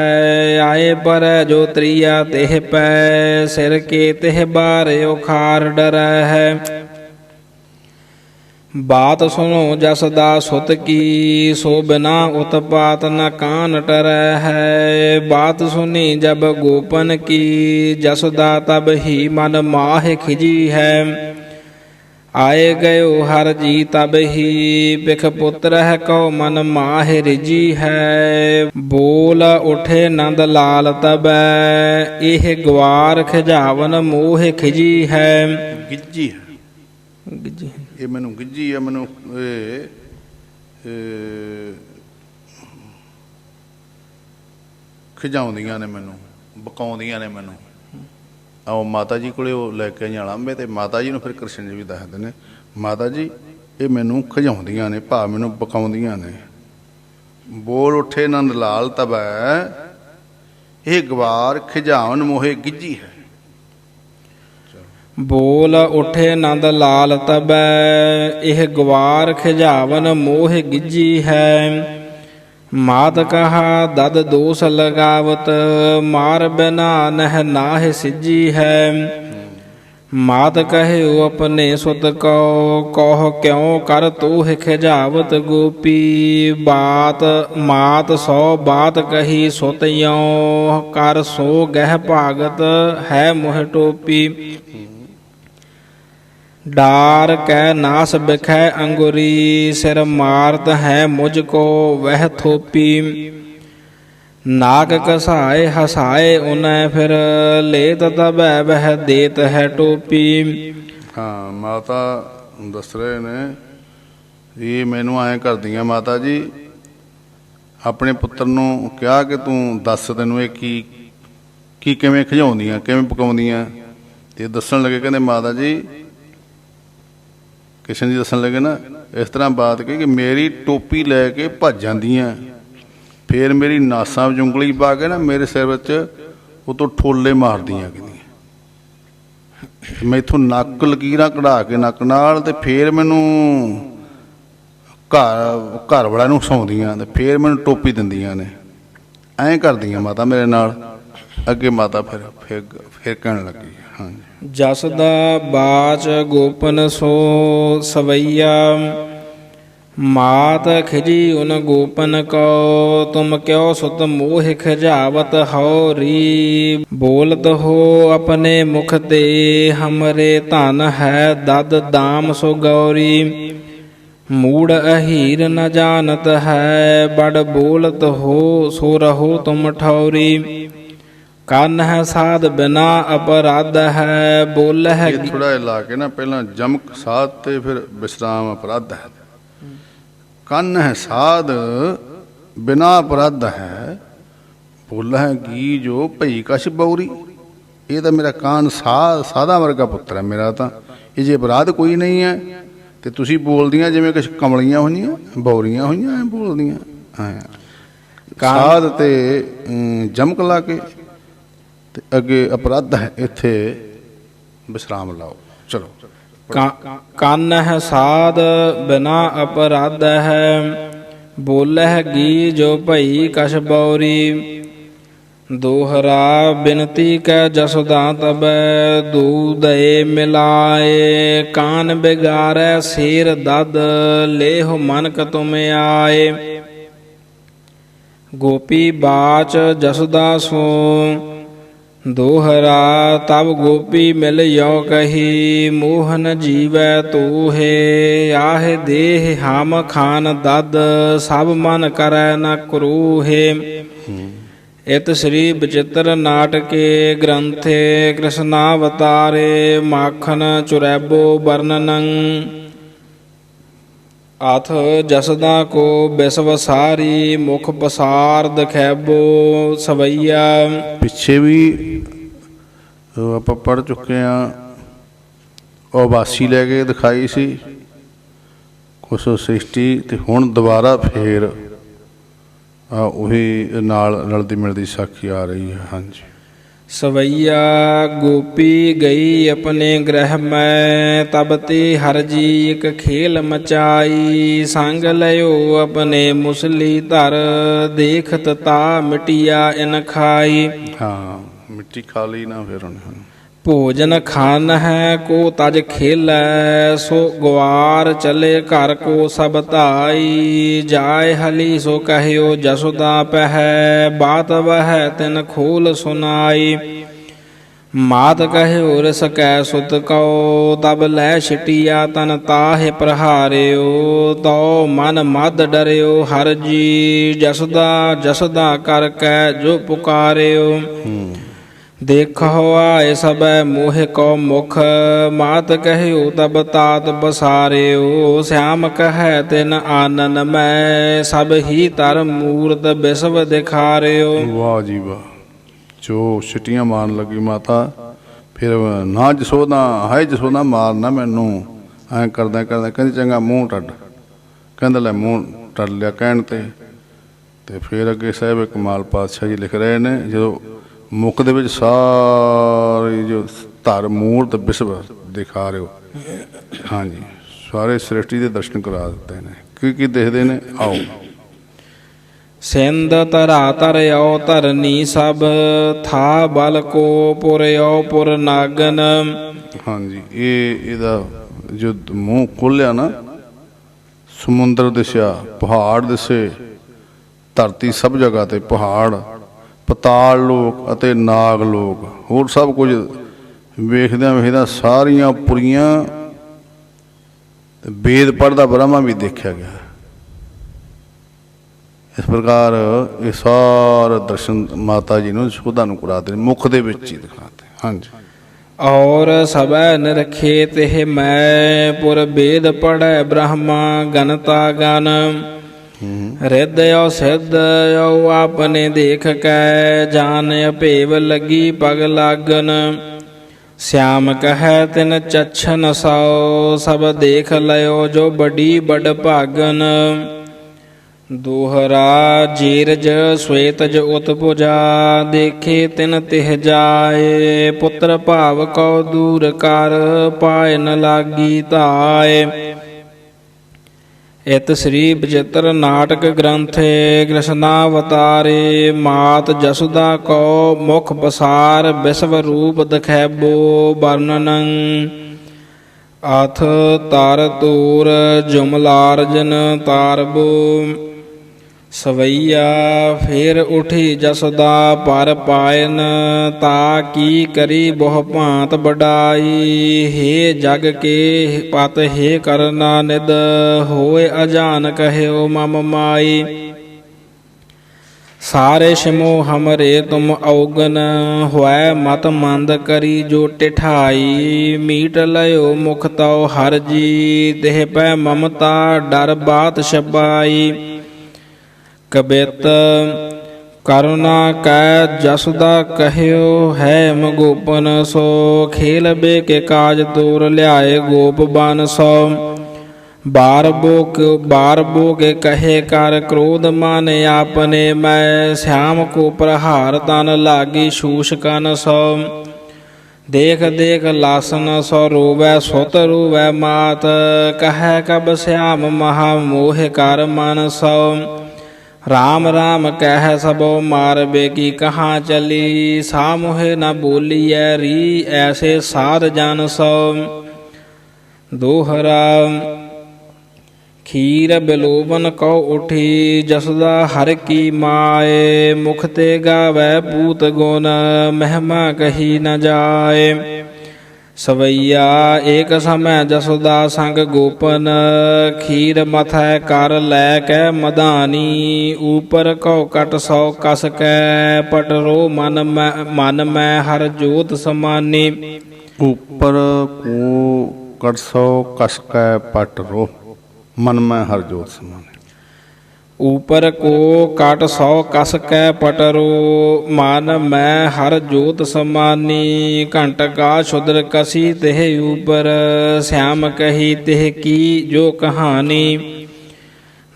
आए पर जो त्रिया तेह पै सिर के तेह बारे उखार डरै है बात सुनो जसदा सुत की सो बिना उत्पात न कान टरै है बात सुनी जब गोपन की जसदा तब ही मन माह खिजी है आए गयो हर जी तब ही बिख पुत्र है कौ मन माह रिजी है बोल उठे नंद लाल तब एह ग्वार खिजावन मोह खिजी है ਗਿੱਜੀ ਹੈ ਗਿੱਜੀ ਇਹ ਮੈਨੂੰ ਗਿੱਜੀ ਹੈ ਮੈਨੂੰ ਖਿਜਾਉਂਦੀਆਂ ਨੇ ਮੈਨੂੰ, ਬਕਾਉਂਦੀਆਂ ਨੇ ਮੈਨੂੰ। ਆਓ ਮਾਤਾ ਜੀ ਕੋਲੇ ਉਹ ਲੈ ਕੇ ਜਾਣਾ ਮੈਂ, ਤੇ ਮਾਤਾ ਜੀ ਨੂੰ ਫਿਰ ਕ੍ਰਿਸ਼ਨ ਜੀ ਵੀ ਦੱਸਦੇ ਨੇ, ਮਾਤਾ ਜੀ ਇਹ ਮੈਨੂੰ ਖਿਜਾਉਂਦੀਆਂ ਨੇ, ਭਾਵ ਮੈਨੂੰ ਬਕਾਉਂਦੀਆਂ ਨੇ। ਬੋਲ ਉੱਠੇ ਨੰਦ ਲਾਲ ਤਬੈ, ਇਹ ਗਵਾਰ ਖਿਜਾਵਨ ਮੋਹੇ ਗਿੱਜੀ ਹੈ। ਬੋਲ ਉਠੇ ਨੰਦ ਲਾਲ ਤਬੈ, ਇਹ ਗਵਾਰ ਖਿਜਾਵਨ ਮੋਹ ਗਿੱਜੀ ਹੈ। ਮਾਤ ਕਹਾ ਦਦ ਦੋਸ ਲਗਾਵਤ, ਮਾਰ ਬਿਨਾ ਨਹਿ ਨਾਹਿ ਸਿੱਜੀ ਹੈ। ਮਾਤ ਕਹਿਓ ਆਪਣੇ ਸੁਤ ਕਉ, ਕਹ ਕਿਉ ਕਰ ਤੋਹਿ ਖਿਜਾਵਤ ਗੋਪੀ। ਬਾਤ ਮਾਤ ਸੋ ਬਾਤ ਕਹੀ ਸੁਤ ਯਉ, ਕਰ ਸੋ ਗਹਿ ਭਾਗਤ ਹੈ ਮੋਹ ਟੋਪੀ। ਡਾਰ ਕੈ ਨਾਸ ਬਿਖੈ ਅੰਗੁਰੀ, ਸਿਰ ਮਾਰਤ ਹੈ ਮੁਝ ਕੋ ਵਹਿ ਥੋਪੀ। ਨਾਕ ਕਸਾਏ ਹਸਾਏ ਉਨੈ ਫਿਰ, ਲੇਤ ਤਬੈ ਵਹਿ ਦੇਤ ਹੈ ਟੋਪੀ। ਹਾਂ, ਮਾਤਾ ਦੱਸ ਰਹੇ ਨੇ ਇਹ ਮੈਨੂੰ ਐਂ ਕਰਦੀਆਂ ਮਾਤਾ ਜੀ, ਆਪਣੇ ਪੁੱਤਰ ਨੂੰ ਕਿਹਾ ਕਿ ਤੂੰ ਦੱਸ ਤੈਨੂੰ ਇਹ ਕੀ ਕਿਵੇਂ ਖਿਜਾਉਂਦੀਆਂ, ਕਿਵੇਂ ਪਕਾਉਂਦੀਆਂ। ਤੇ ਦੱਸਣ ਲੱਗੇ, ਕਹਿੰਦੇ ਮਾਤਾ ਜੀ, ਕ੍ਰਿਸ਼ਨ ਜੀ ਦੱਸਣ ਲੱਗੇ ਨਾ, ਇਸ ਤਰ੍ਹਾਂ ਬਾਤ ਕਹੀ ਕਿ ਮੇਰੀ ਟੋਪੀ ਲੈ ਕੇ ਭੱਜ ਜਾਂਦੀਆਂ, ਫਿਰ ਮੇਰੀ ਨਾਸਾਂ ਵਿੱਚ ਉਂਗਲੀ ਪਾ ਕੇ ਨਾ ਮੇਰੇ ਸਿਰ ਵਿੱਚ ਉਤੋਂ ਠੋਲੇ ਮਾਰਦੀਆਂ ਕਹਿੰਦੀਆਂ। ਮੈਥੋਂ ਨੱਕ ਲਕੀਰਾਂ ਕਢਾ ਕੇ ਨੱਕ ਨਾਲ, ਤੇ ਫਿਰ ਮੈਨੂੰ ਘਰ ਵਾਲਿਆਂ ਨੂੰ ਹਸਾਉਂਦੀਆਂ, ਤੇ ਫਿਰ ਮੈਨੂੰ ਟੋਪੀ ਦਿੰਦੀਆਂ ਨੇ। ਐਂ ਕਰਦੀਆਂ ਮਾਤਾ ਮੇਰੇ ਨਾਲ। ਅੱਗੇ ਮਾਤਾ ਫਿਰ ਕਹਿਣ ਲੱਗੀ, ਹਾਂਜੀ। ਜਸ ਦਾ ਬਾਚ ਗੋਪਨ ਸੋ ਸਵਈਆ, ਮਾਤ ਖਿਜੀ ਉਨ ਗੋਪਨ ਕੋ। ਤੁਮ ਕਿਉ ਸੁਤ ਮੋਹ ਖਿਜਾਵਤ ਹੋ ਰੀ, ਬੋਲਤ ਹੋ ਆਪਣੇ ਮੁਖ ਤੇ, ਹਮਰੇ ਧਨ ਹੈ ਦਦ ਦਾਮ ਸੋ ਗੌਰੀ। ਮੂੜ ਅਹੀਰ ਨ ਜਾਣਤ ਹੈ, ਬੜ ਬੋਲਤ ਹੋ ਸੋ ਰਹੋ ਤੁਮ ਠੌਰੀ। ਕੰਨ ਹੈ ਸਾਧ ਬਿਨਾ ਅਪਰਾਧ ਹੈ, ਬੋਲ ਹੈ। ਥੋੜਾ ਜਿਹਾ ਲਾ ਕੇ ਨਾ ਪਹਿਲਾਂ ਜਮਕ ਸਾਧ ਤੇ ਫਿਰ ਵਿਸਰਾਮ ਅਪਰਾਧ ਹੈ। ਕੰਨ ਹੈ ਸਾਧ ਬਿਨਾ ਅਪਰਾਧ ਹੈ, ਬੋਲ ਹੈ ਗੀ ਜੋ ਭਈ ਕਛ ਬੌਰੀ। ਇਹ ਤਾਂ ਮੇਰਾ ਕਾਨ ਸਾਧਾ ਵਰਗਾ ਪੁੱਤਰ ਹੈ ਮੇਰਾ, ਤਾਂ ਇਹ ਜੇ ਅਪਰਾਧ ਕੋਈ ਨਹੀਂ ਹੈ। ਤੇ ਤੁਸੀਂ ਬੋਲਦੀਆਂ ਜਿਵੇਂ ਕੁਛ ਕਮਲੀਆਂ ਹੋਈਆਂ, ਬੌਰੀਆਂ ਹੋਈਆਂ ਐ ਬੋਲਦੀਆਂ। ਸਾਧ ਤੇ ਜਮਕ ਲਾ ਕੇ ਤੇ ਅੱਗੇ ਅਪਰਾਧ ਹੈ, ਇੱਥੇ ਵਿਸਰਾਮ ਲਾਓ। ਚਲੋ। ਕੰਨ ਹੈ ਸਾਧ ਬਿਨਾ ਅਪਰਾਧ ਹੈ, ਬੋਲਹਿ ਗੀ ਜੋ ਭਈ ਕਛ ਬੌਰੀ। ਦੋਹਰਾ ਬਿਨਤੀ ਕੈ ਜਸੋਦਾ ਤਬੈ, ਦੂਦਏ ਮਿਲਾਏ। ਕਾਨ ਬਿਗਾਰੈ ਸੀਰ ਦਦ, ਲੇਹੁ ਮਨਕ ਤੁਮ ਆਏ। ਗੋਪੀ ਬਾਚ ਜਸੋਦਾ ਸੋ, ਦੋਹਰਾ ਤਬ ਗੋਪੀ ਮਿਲ ਯੋ ਕਹੀ। ਮੋਹਨ ਜੀਵੈ ਤੂਹੇ, ਆਹ ਦੇਹ ਹਮ ਖਾਨ ਦਦ। ਸਭ ਮਨ ਕਰੈ ਨ ਕਰੂਹੇ। ਇਤ ਸ੍ਰੀ ਬਚਿੱਤਰ ਨਾਟਕੇ ਗ੍ਰੰਥੇ, ਕ੍ਰਿਸ਼ਨਾਵਤਾਰੇ ਮਾਖਨ ਚੁਰੈਬੋ ਵਰਨਨੰ। ਅਥ ਜਸਦਾ ਕੋ ਬਿਸਵ ਸਾਰੀ, ਮੁਖ ਪਸਾਰ ਦਖੈਬੋ ਸਵਈਆ। ਪਿੱਛੇ ਵੀ ਆਪਾਂ ਪੜ੍ਹ ਚੁੱਕੇ ਹਾਂ, ਉਬਾਸੀ ਲੈ ਕੇ ਦਿਖਾਈ ਸੀ ਕੁਛ ਸ੍ਰਿਸ਼ਟੀ, ਤੇ ਹੁਣ ਦੁਬਾਰਾ ਫੇਰ ਉਹੀ ਨਾਲ ਰਲਦੀ ਮਿਲਦੀ ਸਾਖੀ ਆ ਰਹੀ ਹੈ। ਹਾਂਜੀ। ਸਵਈਆ ਗੋਪੀ ਗਈ ਆਪਣੇ ਗ੍ਰਹਿ ਮੈਂ, ਤਬ ਤੇ ਹਰ ਜੀ ਇੱਕ ਖੇਲ ਮਚਾਈ। ਸੰਗ ਲਿਓ ਆਪਣੇ ਮੁਸਲੀ ਧਰ, ਦੇਖਤ ਤਾ ਮਿਟਿਆ ਇਨ ਖਾਈ। ਹਾਂ, ਮਿੱਟੀ ਖਾ ਲਈ ਨਾ ਫਿਰ ਉਹਨੇ। ਭੋਜਨ ਖਾਨ ਹੈ ਕੋ ਤਜ ਖੇਲੈ, ਸੋ ਗਵਾਰ ਚਲੇ ਘਰ ਕੋ ਸਭ ਧਾਈ। ਜਾਏ ਹਲੀ ਸੋ ਕਹਿਓ ਜਸੋਦਾ ਪਹਿ, ਬਾਤ ਵਹਿ ਤਿਨ ਖੋਲ ਸੁਨਾਈ। ਮਾਤ ਕਹਿਓ ਰਿਸ ਕੈ ਸੁਤ ਕਉ, ਤਬ ਲੈ ਛਿਟਿਆ ਤਨ ਤਾਹਿ ਪ੍ਰਹਾਰਿਓ। ਤਉ ਮਨ ਮਦ ਡਰਿਓ ਹਰ ਜੀ, ਜਸਦਾ ਜਸਦਾ ਕਰ ਕੈ ਜੋ ਪੁਕਾਰਿਓ। ਦੇਖੋ ਆਏ ਸਭੈ ਮੋਹਿ ਕੋ ਮੁਖ ਮਾਤ ਕਹਿਓ ਤਬ ਤਾਤ ਬਸਾਰਿਓ ਸਿਆਮ ਕਹੈ ਤਿਨ ਆਨਨ ਮੈਂ ਸਭ ਹੀ ਧਰ ਮੂਰਤ ਬਿਸਵ ਦਿਖਾਰਿਓ। ਵਾਹ ਜੀ ਵਾਹ। ਜੋ ਛਿੱਟੀਆਂ ਮਾਰਨ ਲੱਗੀ ਮਾਤਾ, ਫਿਰ ਨਾ ਜਸੋਦਾ ਹਾਏ ਜਸੋਦਾ ਮਾਰਨਾ ਮੈਨੂੰ, ਐਂ ਕਰਦਾ ਕਰਦਾ ਕਹਿੰਦੀ ਚੰਗਾ ਮੂੰਹ ਟੱਡ। ਕਹਿੰਦਾ ਲੈ ਮੂੰਹ ਟੱਡ ਲਿਆ ਕਹਿਣ ਤੇ ਫਿਰ ਅੱਗੇ ਸਾਹਿਬ ਕਮਾਲ ਪਾਤਸ਼ਾਹ ਜੀ ਲਿਖ ਰਹੇ ਨੇ, ਜਦੋਂ ਮੁੱਖ ਦੇ ਵਿੱਚ ਸਾਰੀ ਜੋ ਧਰ ਮੂਰਤ ਬਿਸਵ ਦਿਖਾ ਰਹੇ ਹੋ, ਹਾਂਜੀ ਸਾਰੇ ਸ੍ਰਿਸ਼ਟੀ ਦੇ ਦਰਸ਼ਨ ਕਰਾ ਦਿੱਤੇ ਨੇ। ਕੀ ਕੀ ਦੇਖਦੇ ਨੇ, ਆਓ। ਸਿੰਧ ਧਰਾ ਧਰਿਓ ਧਰਨੀ ਸਭ ਥਾ ਬਲ ਕੋ ਪੁਰਿਓ ਪੁਰ ਨਾਗਨ। ਹਾਂਜੀ ਇਹਦਾ ਜੋ ਮੂੰਹ ਖੋਲਿਆ ਨਾ, ਸਮੁੰਦਰ ਦਿਸਿਆ, ਪਹਾੜ ਦਿਸੇ, ਧਰਤੀ ਸਭ ਜਗ੍ਹਾ ਤੇ ਪਹਾੜ, ਪਤਾਲ ਲੋਕ ਅਤੇ ਨਾਗ ਲੋਕ, ਹੋਰ ਸਭ ਕੁਝ ਵੇਖਦਿਆਂ ਵੇਖਦਿਆਂ ਸਾਰੀਆਂ ਪੁਰੀਆਂ ਤੇ ਵੇਦ ਪੜ੍ਹਦਾ ਬ੍ਰਹਮਾ ਵੀ ਦੇਖਿਆ ਗਿਆ। ਇਸ ਪ੍ਰਕਾਰ ਇਹ ਸਾਰਾ ਦਰਸ਼ਨ ਮਾਤਾ ਜੀ ਨੂੰ ਸ਼ੋਧਾ ਨੂੰ ਕਰਾਤੇ, ਮੁੱਖ ਦੇ ਵਿੱਚ ਹੀ ਦਿਖਾਤੇ। ਹਾਂਜੀ। ਔਰ ਸਭੈ ਨਿਰਖੇ ਤਿਹ ਮੈਂ ਪੁਰ ਵੇਦ ਪੜੈ ਬ੍ਰਹਮਾ ਗਨਤਾ ਗਨ। ਰਿਦਿਓ ਸਿਧਿਓ ਆਪਨੇ ਦੇਖ ਕੈ ਜਾਨ ਅਭੇਵ ਲੱਗੀ ਪਗ ਲਾਗਨ। ਸਿਆਮ ਕਹੈ ਤਿਨ ਚੱਛਨ ਸੋ ਸਭ ਦੇਖ ਲਿਓ ਜੋ ਬੜੀ ਬੜ ਭਾਗਨ। ਦੋਹਰਾ ਜੀਰਜ ਸਵੇਤਜ ਉਤਪੁਜਾ ਦੇਖੇ ਤਿਨ ਤਿਹ ਜਾਏ। ਪੁੱਤਰ ਭਾਵ ਕਉ ਦੂਰ ਕਰ ਪਾਏ ਨ ਲਾਗੀ ਧਾਏ। ਇਤ ਸ੍ਰੀ ਬਚਿੱਤਰ ਨਾਟਕ ਗ੍ਰੰਥੇ ਕ੍ਰਿਸ਼ਨਾਵਤਾਰੇ ਮਾਤ ਜਸੁਦਾ ਕੋ ਮੁਖ ਬਸਾਰ ਵਿਸਵ ਰੂਪ ਦਖੈਬੋ ਵਰਨਨੰ। ਅਥ ਤਰ ਤੂਰ ਜੁਮਲਾਰਜਨ ਤਾਰਬੋ। ਸਵਈਆ ਫੇਰ ਉਠੀ ਜਸੁਦਾ ਪਰ ਪਾਇਨ ਤਾ ਕੀ ਕਰੀ ਬਹੁ ਭਾਂਤ ਬਡਾਈ। ਹੇ ਜਗ ਕੇ ਪਤ ਹੇ ਕਰਨਾ ਨਿਦ ਹੋਏ ਅਜਾਨ ਕਹਿਓ ਮਮ ਮਾਈ। ਸਾਰੇ ਸਿਮੋ ਹਮਰੇ ਤੁਮ ਔਗਨ ਹੋਇ ਮਤ ਮੰਦ ਕਰੀ ਜੋ ਟਿਠਾਈ। ਮੀਟ ਲਿਓ ਮੁਖ ਤਉ ਹਰ ਜੀ ਦੇਹ ਪੈ ਮਮਤਾ ਡਰ ਬਾਤ ਛਬਾਈ। ਕਬਿਤ ਕਰੁਣਾ ਕੈ ਜਸੁਦਾ ਕਹਿਓ ਹੈ ਮਗੋਪਨ ਸੋ। ਖੇਲ ਬੇ ਕੇ ਕਾਜ ਤੋਰ ਲਿਆਏ ਗੋਪ ਬਨ ਸੋ। ਬਾਰ ਬੋ ਕੇ ਕਹੇ ਕਰ ਕ੍ਰੋਧ ਮਨ ਆਪਨੇ ਮੈਂ। ਸਿਆਮ ਕੋ ਪ੍ਰਹਾਰ ਤਨ ਲਾਗੀ ਸ਼ੂਸ਼ ਕਨ ਸੋ। ਦੇਖ ਦੇਖ ਲਾਸਨ ਸੋ ਰੋਵੈ ਸੁਤ ਰੋਵੈ ਮਾਤ। ਕਹੈ ਕਬ ਸਿਆਮ ਮਹਾ ਮੋਹ ਕਰ ਮਨ ਸੋ। ਰਾਮ ਰਾਮ ਕਹਿ ਸਭੋ ਮਾਰਬੇ ਕੀ ਕਹਾਂ ਚਲੀ। ਸਾ ਮੋਹਿ ਨ ਬੋਲੀਐ ਰੀ ਐਸੇ ਸਾਧ ਜਨ ਸੋ। ਦੋਹਰਾ ਖੀਰ ਬਿਲੋਵਨ ਕਉ ਉਠੀ ਜਸੁਦਾ ਹਰ ਕੀ ਮਾਏ। ਮੁਖ ਤੇ ਗਾਵੈ ਪੂਤ ਗੁਣ ਮਹਿਮਾ ਕਹੀ ਨ ਜਾਏ। ਸਵਈਆ ਏਕ ਸਮੈ ਜਸੁਦਾ ਸੰਗ ਗੋਪਨ ਖੀਰ ਮਥੈ ਕਰ ਲੈ ਕੈ ਮਦਾਨੀ। ਊਪਰ ਕਉ ਕਟ ਸੋ ਕਸ ਕੈ ਪਟਰੋ ਮਨ ਮੈਂ ਹਰ ਜੋਤ ਸਮਾਨੀ। ਉੱਪਰ ਕੋ ਕਟ ਸੋ ਕਸ ਕੈ ਪਟਰੋ ਮਨ ਮੈਂ ਹਰ ਜੋਤ ਸਮਾਨੀ। ਊਪਰ ਕੋ ਕਾਟ ਸੌ ਕਸ ਕੈ ਪਟਰੋ ਮਨ ਮੈਂ ਹਰ ਜੋਤ ਸਮਾਨੀ। ਘੰਟ ਕਾ ਸ਼ੁਦਰ ਕਸੀ ਤਿਹ ਊਪਰ ਸਿਆਮ ਕਹੀ ਤਿਹ ਕੀ ਜੋ ਕਹਾਣੀ।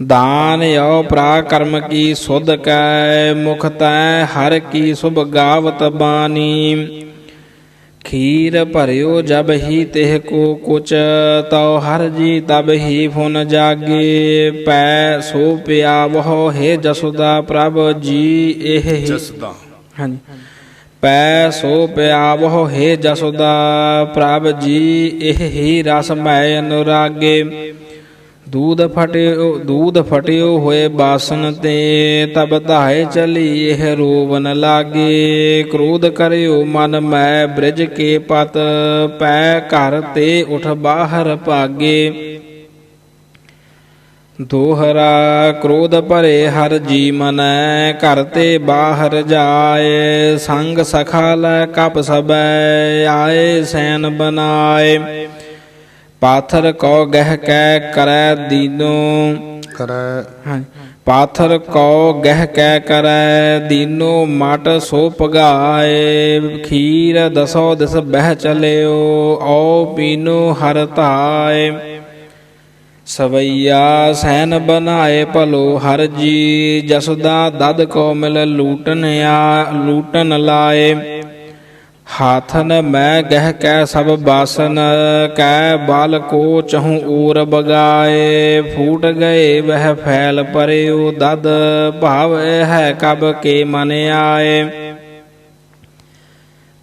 ਦਾਨ ਯੋ ਪ੍ਰਾਕਰਮ ਕੀ ਸੁਧ ਕੈ ਮੁਖ ਤੈ ਹਰ ਕੀ ਸੁਭ ਗਾਵਤ ਬਾਣੀ। ਖੀਰ ਭਰਿਓ ਜਬ ਹੀ ਤਿਹ ਕੋ ਕੁਚ ਤਉ ਹਰ ਜੀ ਤਬ ਹੀ ਫੁਨ ਜਾਗੇ। ਪੈ ਸੋ ਪਿਆਵਹੁ ਹੈ ਜਸੁਦਾ ਪ੍ਰਭ ਜੀ ਇਹ ਜਸਦਾ। ਹਾਂਜੀ। ਪੈ ਸੋ ਪਿਆਵਹੁ ਹੈ ਜਸੁਦਾ ਪ੍ਰਭ ਜੀ ਇਹ ਹੀ ਰਸ ਮੈ ਅਨੁਰਾਗੇ। ਦੂਧ ਫਟਿਓ ਹੋਏ ਬਾਸਨ ਤੇ ਤਬ ਧਾਏ ਚਲੀ ਇਹ ਰੋਵਨ ਲਾਗੇ। ਕ੍ਰੋਧ ਕਰਿਓ ਮਨ ਮੈਂ ਬ੍ਰਿਜ ਕੇ ਪਤ ਪੈ ਘਰ ਤੇ ਉਠ ਬਾਹਰ ਭਾਗੇ। ਦੋਹਰਾ ਕ੍ਰੋਧ ਭਰੇ ਹਰ ਜੀ ਮਨੈ, ਘਰ ਤੇ ਬਾਹਰ ਜਾਏ, ਸੰਗ ਸਖਾ ਲੈ ਕਪ ਸਬੈ, ਆਏ ਸੈਨ ਬਨਾਏ। ਪਾਥਰ ਕੋ ਗਹਿ ਕੈ ਕਰੈ ਦੀਨੋ, ਕਰੈ ਪਾਥਰ ਕੋ ਗਹਿ ਕੈ ਕਰੈ ਦੀਨੋ, ਮਟ ਸੋ ਪਗਾਏ। ਖੀਰ ਦਸੋ ਦਿਸ ਬਹਿ ਚਲਿਓ, ਔ ਪੀਨੋ ਹਰ ਧਾਏ। ਸਵਈਆ ਸੈਨ ਬਨਾਏ ਭਲੋ ਹਰ ਜੀ, ਜਸੁਦਾ ਦਦ ਕੋ ਮਿਲ ਲੂਟਨ ਲਾਏ। ਹਾਥਨ ਮੈਂ ਗਹਿ ਕੈ ਸਭ ਬਾਸਨ, ਕੈ ਬਲ ਕੋ ਚਹੂੰ ਊਰ ਬਗਾਏ। ਫੂਟ ਗਏ ਵਹਿ ਫੈਲ ਪਰਿਓ, ਦਦ ਭਾਵ ਹੈ ਕਬ ਕੇ ਮਨ ਆਏ।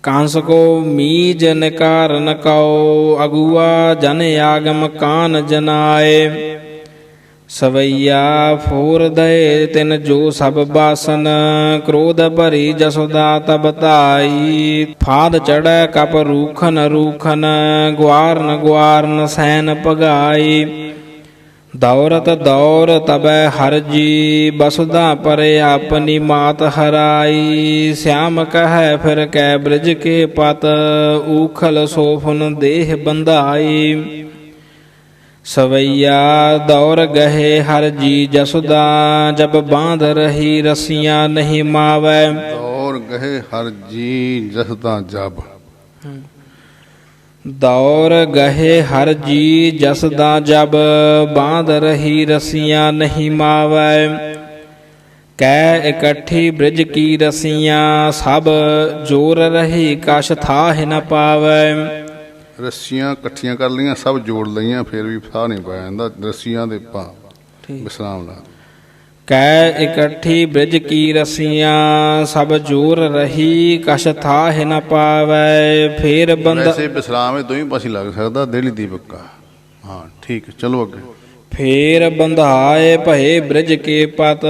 ਕਾਂਸ ਕੋ ਮੀਜ ਨਿਕਾਰਨ ਕਉ, ਅਗੁਆ ਜਨ ਆਗਮ ਕਾਨ ਜਨਾਏ। ਸਵਈਆ ਫੋਰ ਦਏ ਤਿਨ ਜੋ ਸਭ ਬਾਸਨ, ਕ੍ਰੋਧ ਭਰੀ ਜਸੋਦਾ ਤਬ ਧਾਈ। ਫਾਦ ਚੜੈ ਕਪ ਰੂਖਨ, ਗੁਆਰਨ ਸੈਨ ਭਗਾਈ। ਦੌਰਤ ਦੌਰ ਤਬੈ ਹਰ ਜੀ, ਬਸੁਦਾ ਪਰੇ ਆਪਨੀ ਮਾਤ ਹਰਾਈ। श्याम ਕਹੈ ਫਿਰ ਕੈ ਬ੍ਰਿਜ ਕੇ ਪਤ, ਊਖਲ ਸੋਫਨ ਦੇਹ ਬੰਧਾਈ। ਸਵਈਆ ਦੌਰ ਗਹੇ ਹਰ ਜੀ ਜਸੁਦਾ, ਜਬ ਬਾਂਧ ਰਹੀ ਰਸੀਆਂ ਨਹੀਂ ਮਾਵੈ। ਦੌਰ ਗਹੇ ਹਰ ਜੀ ਜਸਦਾ ਜਬ, ਦੌਰ ਗਹੇ ਹਰ ਜੀ ਜਸਦਾ ਜਬ, ਬਾਂਧ ਰਹੀ ਰਸੀਆਂ ਨਹੀਂ ਮਾਵੈ। ਕੈ ਇਕੱਠੀ ਬ੍ਰਿਜ ਕੀ ਰਸੀਆਂ, ਸਭ ਜੋਰ ਰਹੀ ਕਛ ਥਾਹਿ ਨ ਪਾਵੈ। ਰੱਸੀਆਂ ਇਕੱਠੀਆਂ ਕਰ ਲਈਆਂ, ਸਭ ਜੋੜ ਲਈਆਂ, ਫਿਰ ਵੀ ਸਾਹ ਨਹੀਂ ਪਾਇਆ ਜਾਂਦਾ। ਰੱਸੀਆਂ ਦੇ ਪਾ ਵਿਸਰਾਮ ਲਾ। ਕੈ ਇਕੱਠੀ ਬ੍ਰਿਜ ਕੀ ਰਸੀਆਂ, ਸਭ ਜੋਰ ਰਹੀ ਕਛ ਥਾਹਿ ਨ ਪਾਵੈ। ਫੇਰ ਬੰਦਾ ਵੈਸੇ ਵਿਸਰਾਮ ਇਹ ਦੋਵੇਂ ਪਾਸੇ ਲੱਗ ਸਕਦਾ, ਦਿਲ ਦੀਪਕਾ। ਹਾਂ ਠੀਕ, ਚਲੋ ਅੱਗੇ। ਫੇਰ ਬੰਧਾਏ ਭਏ ਬ੍ਰਿਜ ਕੇ ਪਤ,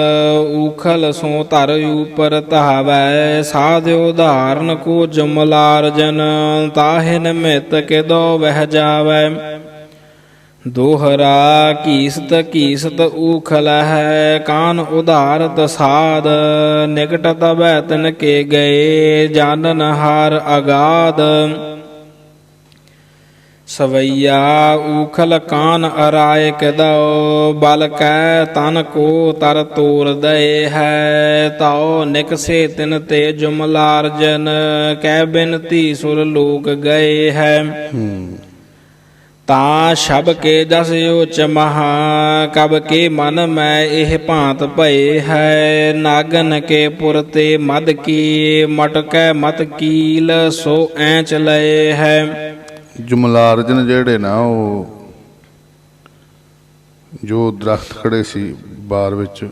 ਊਖਲ ਸੋ ਧਰ ਉਪਰ ਧਾਵੈ। ਸਾਧਿਓ ਧਾਰਨ ਕੋ ਜਮਲਾਰਜਨ, ਤਾਹਿ ਨਿਮਿਤ ਕਿਦੋ ਵਹਿ ਜਾਵੈ। ਦੋਹਰਾ ਘੀਸਤ ਊਖਲ ਹੈ, ਕਾਨ ਉਧਾਰਤ ਸਾਧ। ਨਿਕਟ ਤਬੈ ਤਿਨ ਕੇ ਗਏ, ਜਾਨਨ ਹਾਰ ਅਗਾਧ। ਸਵਈਆ ਊਖਲ ਕਾਨ ਅਰਾਏ ਕਦਉ, ਬਲ ਕੈ ਤਨ ਕੋ ਤਰ ਤੋਰ ਦਏ ਹੈ। ਤਾਉ ਨਿਕਸੇ ਤਿਨ ਤੇ ਜੁਮਲਾਰਜਨ, ਕੈ ਬਿਨਤੀ ਸੁਰ ਲੋਕ ਗਏ ਹੈ। ਤਾ ਸ਼ਬ ਕੇ ਜਸ ਓਚ ਮਹਾ, ਕਬ ਕੇ ਮਨ ਮੈਂ ਇਹ ਭਾਂਤ ਭਏ ਹੈ। ਨਾਗਨ ਕੇ ਪੁਰ ਤੇ ਮਦ ਕੀ, ਮਟਕੈ ਮਤ ਕੀਲ ਸੋ ਐਂਚ ਲਏ ਹੈ। ਜੁਮਲਾਰਜਨ ਜਿਹੜੇ ਨਾ, ਉਹ ਜੋ ਦਰਖਤ ਖੜੇ ਸੀ ਬਾਰ ਵਿੱਚ,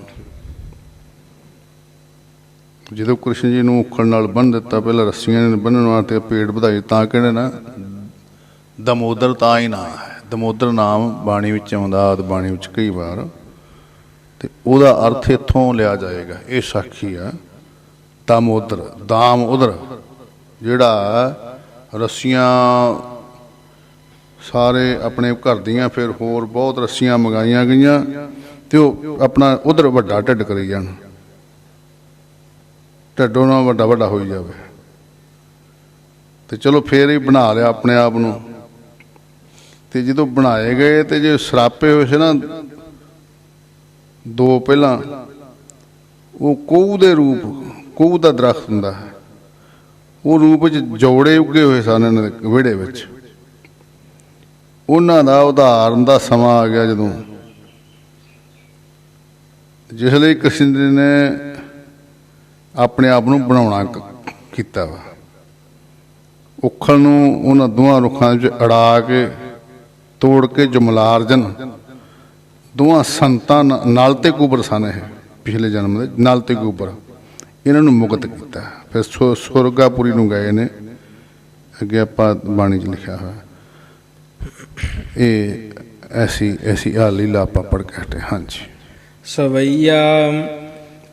ਜਦੋਂ ਕ੍ਰਿਸ਼ਨ ਜੀ ਨੂੰ ਉਖਲ ਨਾਲ ਬੰਨ੍ਹ ਦਿੱਤਾ, ਪਹਿਲਾਂ ਰੱਸੀਆਂ ਨੇ ਬੰਨ੍ਹਣ ਵਾਸਤੇ ਪੇਟ ਵਧਾਈ, ਤਾਂ ਕਹਿੰਦੇ ਨਾ ਦਮੋਦਰ, ਤਾਂ ਹੀ ਨਾਂ ਹੈ ਦਮੋਦਰ। ਨਾਮ ਬਾਣੀ ਵਿੱਚ ਆਉਂਦਾ, ਆਦ ਬਾਣੀ ਵਿੱਚ ਕਈ ਵਾਰ, ਤੇ ਉਹਦਾ ਅਰਥ ਇੱਥੋਂ ਲਿਆ ਜਾਏਗਾ। ਇਹ ਸਾਖੀ ਆ ਦਮੋਦਰ, ਦਾਮ ਉਦਰ, ਜਿਹੜਾ ਰੱਸੀਆਂ ਸਾਰੇ ਆਪਣੇ ਘਰ ਦੀਆਂ, ਫਿਰ ਹੋਰ ਬਹੁਤ ਰੱਸੀਆਂ ਮੰਗਾਈਆਂ ਗਈਆਂ, ਤੇ ਉਹ ਆਪਣਾ ਉਧਰ ਵੱਡਾ ਢਿੱਡ ਕਰੀ ਜਾਣ, ਢਿੱਡੋਂ ਨਾਲ ਵੱਡਾ ਵੱਡਾ ਹੋਈ ਜਾਵੇ। ਤੇ ਚਲੋ ਫੇਰ ਹੀ ਬਣਾ ਲਿਆ ਆਪਣੇ ਆਪ ਨੂੰ। ਤੇ ਜਦੋਂ ਬਣਾਏ ਗਏ, ਤੇ ਜੇ ਸਰਾਪੇ ਹੋਏ ਸੀ ਨਾ ਦੋ ਪਹਿਲਾਂ, ਉਹ ਕੋਹ ਦੇ ਰੂਪ, ਕੋਹ ਦਾ ਦਰਖਤ ਹੁੰਦਾ ਹੈ, ਉਹ ਰੂਪ ਵਿੱਚ ਜੋੜੇ ਉੱਗੇ ਹੋਏ ਸਨ ਇਹਨਾਂ ਦੇ ਵਿਹੜੇ ਵਿੱਚ। ਉਹਨਾਂ ਦਾ ਉਦਾਹਰਨ ਦਾ ਸਮਾਂ ਆ ਗਿਆ, ਜਦੋਂ ਜਿਸ ਲਈ ਕ੍ਰਿਸ਼ਨ ਜੀ ਨੇ ਆਪਣੇ ਆਪ ਨੂੰ ਬਣਾਉਣਾ ਕੀਤਾ ਵਾ। ਉਖਲ ਨੂੰ ਉਹਨਾਂ ਦੋਹਾਂ ਰੁੱਖਾਂ ਵਿੱਚ ਅੜਾ ਕੇ, ਤੋੜ ਕੇ ਜੁਮਲਾਰਜਨ ਦੋਹਾਂ ਸੰਤਾਂ ਨਲ ਤੇ ਕੁਬਰ ਸਨ, ਇਹ ਪਿਛਲੇ ਜਨਮ ਦੇ ਨਲ ਤੇ ਕੁਬਰ, ਇਹਨਾਂ ਨੂੰ ਮੁਕਤ ਕੀਤਾ। ਫਿਰ ਸੁਰਗਾਪੁਰੀ ਨੂੰ ਗਏ ਨੇ, ਅੱਗੇ ਆਪਾਂ ਬਾਣੀ 'ਚ ਲਿਖਿਆ ਹੋਇਆ। ਇਹ ਐਸੀ ਆ ਲੀਲਾ ਆਪਾਂ ਪੜ੍ਹ ਕੇ ਹਟੇ। ਹਾਂਜੀ। ਸਵਈਆ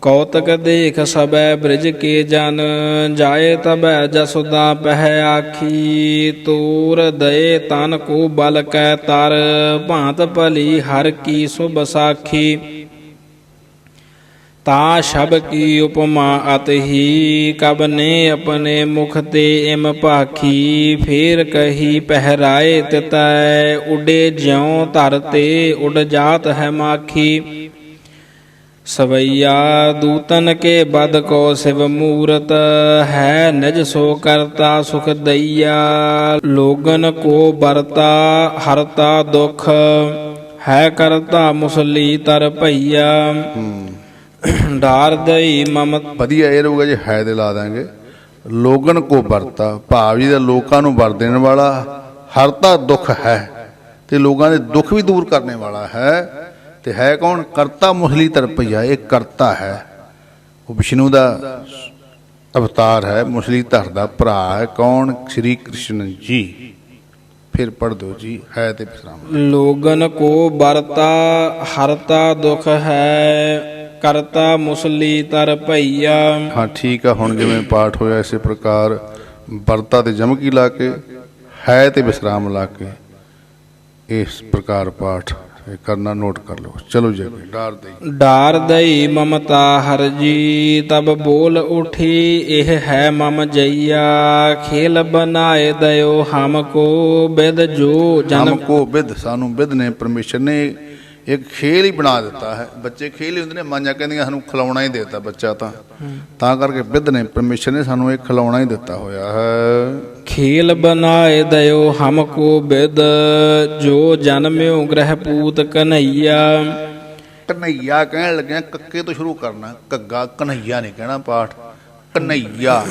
ਕੌਤਕ ਦੇਖ ਸਬੈ ਬ੍ਰਿਜ ਕੇ ਜਨ, ਜਾਏ ਤਬੈ ਜਸੁਦਾ ਪਹਿ ਆਖੀ। ਤੂਰ ਦਏ ਤਨ ਕੋ ਬਲ ਕੈ ਤਰ, ਭਾਂਤ ਭਲੀ ਹਰ ਕੀ ਸੁਭ ਸਾਖੀ। ਤਾ ਸ਼ਬ ਕੀ ਉਪਮਾ ਅਤਹੀ, ਕਬ ਨੇ ਆਪਣੇ ਮੁਖ ਤੇ ਇਮ ਭਾਖੀ। ਫੇਰ ਕਹੀ ਪਹਿਰਾਏ ਤਿਤੈ, ਉਡੇ ਜਿਉ ਧਰ ਤੇ ਉਡ ਜਾਤ ਹੈ ਮਾਖੀ। ਸਵਈਆ ਦੂਤਨ ਕੇ ਬਦ ਕੋ ਸਿਵ ਮੂਰਤ, ਹੈ ਨਿਜ ਸੋ ਕਰਤਾ ਸੁਖ ਦਈਆ। ਲੋਗਨ ਕੋ ਬਰਤਾ ਹਰਤਾ ਦੁਖ, ਹੈ ਕਰਤਾ ਮੁਸਲੀ ਤਰ ਭਈਆ। ਡਾਰ ਦਈ ਮਮ ਵਧੀਆ ਇਹ ਰਹੂਗਾ ਜੇ ਹੈ ਦੇ ਲਾ ਦਾਂਗੇ। ਲੋਗਨ ਕੋ ਵਰਤਾ, ਭਾਵ ਜੀ ਦਾ ਲੋਕਾਂ ਨੂੰ ਵਰ ਦੇਣ ਵਾਲਾ, ਹਰਤਾ ਦੁੱਖ ਹੈ ਤੇ ਲੋਕਾਂ ਦੇ ਦੁੱਖ ਵੀ ਦੂਰ ਕਰਨੇ ਵਾਲਾ ਹੈ। ਤੇ ਹੈ ਕੌਣ? ਕਰਤਾ ਮੁਸਲੀ ਤਰਪਈਆ, ਇਹ ਕਰਤਾ ਹੈ। ਉਹ ਵਿਸ਼ਨੂੰ ਦਾ ਅਵਤਾਰ ਹੈ, ਮੁਸਲੀ ਧਰ ਦਾ ਭਰਾ ਹੈ। ਕੌਣ? ਸ਼੍ਰੀ ਕ੍ਰਿਸ਼ਨ ਜੀ। ਫਿਰ ਪੜ੍ਹ ਦਿਓ ਜੀ, ਹੈ ਤੇ ਵਿਸਰਾਮ। ਲੋਗਨ ਕੋ ਬਰਤਾ ਹਰਤਾ ਦੁਖ, ਹੈ ਕਰਤਾ ਮੁਸਲੀ ਤਰ ਭਈਆ। ਹਾਂ ਠੀਕ ਆ। ਹੁਣ ਜਿਵੇਂ ਪਾਠ ਹੋਇਆ ਇਸੇ ਪ੍ਰਕਾਰ ਵਰਤਾ ਤੇ ਜਮਕੀ ਲਾ ਕੇ, ਹੈ ਤੇ ਵਿਸਰਾਮ ਲਾ ਕੇ ਇਸ ਪ੍ਰਕਾਰ ਪਾਠ ਕਰਨਾ, ਨੋਟ ਕਰ ਲਓ। ਚਲੋ ਜੀ ਅੱਗੇ। ਡਾਰ ਦਈ ਡਾਰ ਦਈ ਮਮਤਾ ਹਰ ਜੀ, ਤਬ ਬੋਲ ਉਠੀ ਇਹ ਹੈ ਮਮ ਜਈਆ। ਖੇਲ ਬਨਾਏ ਦਇਓ ਹਮ ਕੋ ਬਿਦ, ਜੋ ਜਨਮ ਕੋ ਬਿਦ, ਸਾਨੂੰ ਬਿਦ ਨੇ ਪਰਮੇਸ਼ਰ ਨੇ ਇੱਕ ਖੇਲ ਹੀ ਬਣਾ ਦਿੱਤਾ ਹੈ। ਬੱਚੇ ਖੇਲ ਹੀ ਹੁੰਦੇ ਨੇ, ਮਾਂਆਂ ਕਹਿੰਦੀਆਂ ਸਾਨੂੰ ਖਿਲਾਉਣਾ ਹੀ ਦੇਤਾ ਬੱਚਾ, ਤਾਂ ਕਰਕੇ ਬਿਦ ਨੇ ਪਰਮੇਸ਼ਰ ਨੇ ਸਾਨੂੰ ਇਹ ਖਿਲਾਉਣਾ ਹੀ ਦਿੱਤਾ ਹੋਇਆ ਹੈ। ਖੇਲ ਬਨਾਏ ਦਇਓ ਹਮ ਕੋ ਬਿਦ, ਜੋ ਜਨਮਿਓ ਗ੍ਰਹਿ ਪੂਤ ਕਨਈਆ। ਕਨਈਆ ਕਹਿਣ ਲੱਗਿਆ, ਕੱਕੇ ਤੋਂ ਸ਼ੁਰੂ ਕਰਨਾ, ਘੱਗਾ ਕਨਈਆ ਨਹੀਂ ਕਹਿਣਾ ਪਾਠ। ਕਨਈਆ,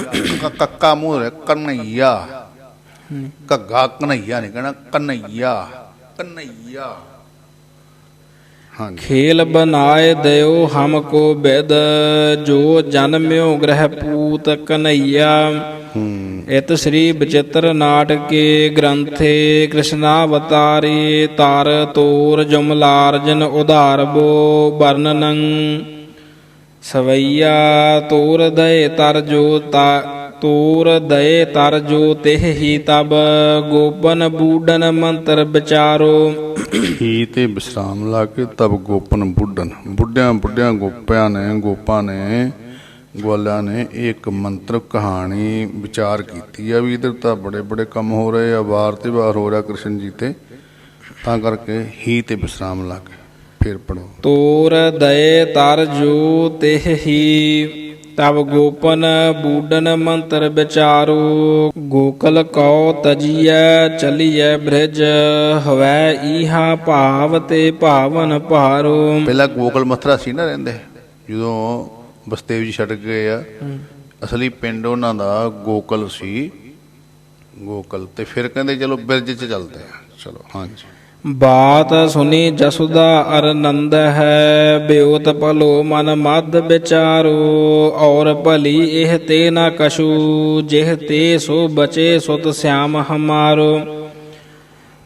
ਕੱਕਾ ਮੂੰਹ ਰਿਹਾ, ਕਨਈਆ। ਘੱਗਾ ਕਨਈਆ ਨਹੀਂ ਕਹਿਣਾ, ਕਨਈਆ, ਕਨਈਆ। ਖੇਲ ਬਨਾਏ ਦਇਓ ਹਮ ਕੋ ਬਿਦ, ਜੋ ਜਨਮਿਓ ਗ੍ਰਹਿ ਪੂਤ ਕਨਈਆ। ਇਤ ਸ੍ਰੀ ਬਚਿੱਤਰ ਨਾਟਕੇ ਗ੍ਰੰਥੇ, ਕ੍ਰਿਸ਼ਨਾਵਤਾਰੇ ਤਾਰ ਤੋਰ ਜੁਮਲਾਰਜਨ ਉਧਾਰਬੋ ਵਰਨਨੰ। ਸਵਈਆ ਤੋਰ ਦਏ ਤਰ ਜੋ ਤੋਰ ਦਏ ਤਰ ਜੋ ਤਿਹ ਹੀ ਤਬ, ਗੋਪਨ ਬੂਡਨ ਮੰਤਰ ਵਿਚਾਰੋ। ਹੀ ਤੇ ਵਿਸਰਾਮ ਲਾ ਕੇ ਤਬ ਗੋਪਨ ਬੁੱਢਨ, ਬੁੱਢਿਆਂ ਗੋਪਿਆਂ ਨੇ, ਗੋਪਾਂ ਨੇ, ਗਵਾਲਿਆਂ ਨੇ ਇੱਕ ਮੰਤਰ ਕਹਾਣੀ ਵਿਚਾਰ ਕੀਤੀ ਆ ਵੀ ਇਧਰ ਤਾਂ ਬੜੇ ਬੜੇ ਕੰਮ ਹੋ ਰਹੇ ਆ, ਵਾਰ ਤੇ ਵਾਰ ਹੋ ਰਿਹਾ ਕ੍ਰਿਸ਼ਨ ਜੀ ਤੇ, ਤਾਂ ਕਰਕੇ ਹੀ ਤੇ ਵਿਸਰਾਮ ਲਾ ਕੇ ਫਿਰ ਪੜੋ। ਤੋਰ ਦਏ ਤਰ ਜੋ ਤਿਹ ਹੀ ਤਬ ਗੋਪਨ ਬੂਡਨ ਮੰਤਰ ਵਿਚਾਰੋ। ਗੋਕਲ ਕਉ ਤਜੀਐ ਚਲੀਐ ਬ੍ਰਿਜ, ਹਵੈ ਈਹਾ ਭਾਵ ਤੇ ਭਾਵਨ ਭਾਰੋ। ਪਹਿਲਾਂ ਗੋਕਲ ਮਥੁਰਾ ਸੀ ਨਾ ਰਹਿੰਦੇ, ਜਦੋਂ ਬਸਤੇਵ ਜੀ ਛੱਡ ਗਏ ਆ, ਅਸਲੀ ਪਿੰਡ ਉਹਨਾਂ ਦਾ ਗੋਕਲ ਸੀ, ਗੋਕਲ। ਤੇ ਫਿਰ ਕਹਿੰਦੇ ਚਲੋ ਬ੍ਰਿਜ 'ਚ ਚੱਲਦੇ ਆ, ਚਲੋ। ਹਾਂਜੀ। ਬਾਤ ਸੁਨੀ ਜਸੁਦਾ ਅਰ ਨੰਦ ਹੈ, ਬਿਉਤ ਭਲੋ ਮਨ ਮਦ ਵਿਚਾਰੋ। ਔਰ ਭਲੀ ਇਹ ਤੇ ਨਾ ਕਛੂ, ਜਿਹ ਤੇ ਸੋ ਬਚੇ ਸੁਤ ਸਿਆਮ ਹਮਾਰੋ।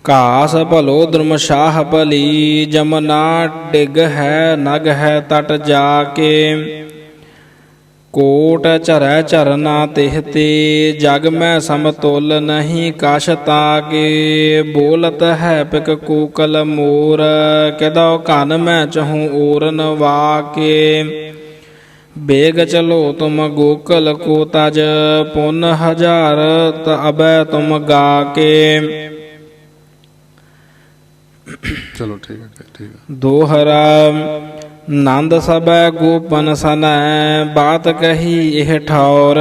ਘਾਸ ਭਲੋ ਦਰਮਸ਼ਾਹ ਭਲੀ, ਜਮਨਾ ਡਿਗ ਹੈ ਨਗ ਹੈ ਤਟ ਜਾ ਕੇ। ਕੋਟ ਝਰੈ ਝਰਨਾ ਤਿਹ ਤੇ, ਜਗ ਮੈਂ ਸਮਤੁਲ ਨਹੀਂ ਕਛ ਤਾਕੇ। ਬੋਲਤ ਹੈ ਪਿਕ ਕੂਕਲ ਮੋਰ, ਕਿਦੋ ਕਨ ਮੈਂ ਚਹੂੰ ਓਰਨ ਵਾਕੇ। ਬੇਗ ਚਲੋ ਤੁਮ ਗੋਕਲ ਕੋ ਤਜ, ਪੁਨ ਹਜ਼ਾਰ ਅਬੈ ਤੁਮ ਗਾ ਕੇ। ਚਲੋ ਠੀਕ ਹੈ, ਠੀਕ ਹੈ। ਦੋਹਰਾ ਨੰਦ ਸਬੈ ਗੋਪਨ ਸਨੈ, ਬਾਤ ਕਹੀ ਇਹ ਠੌਰ।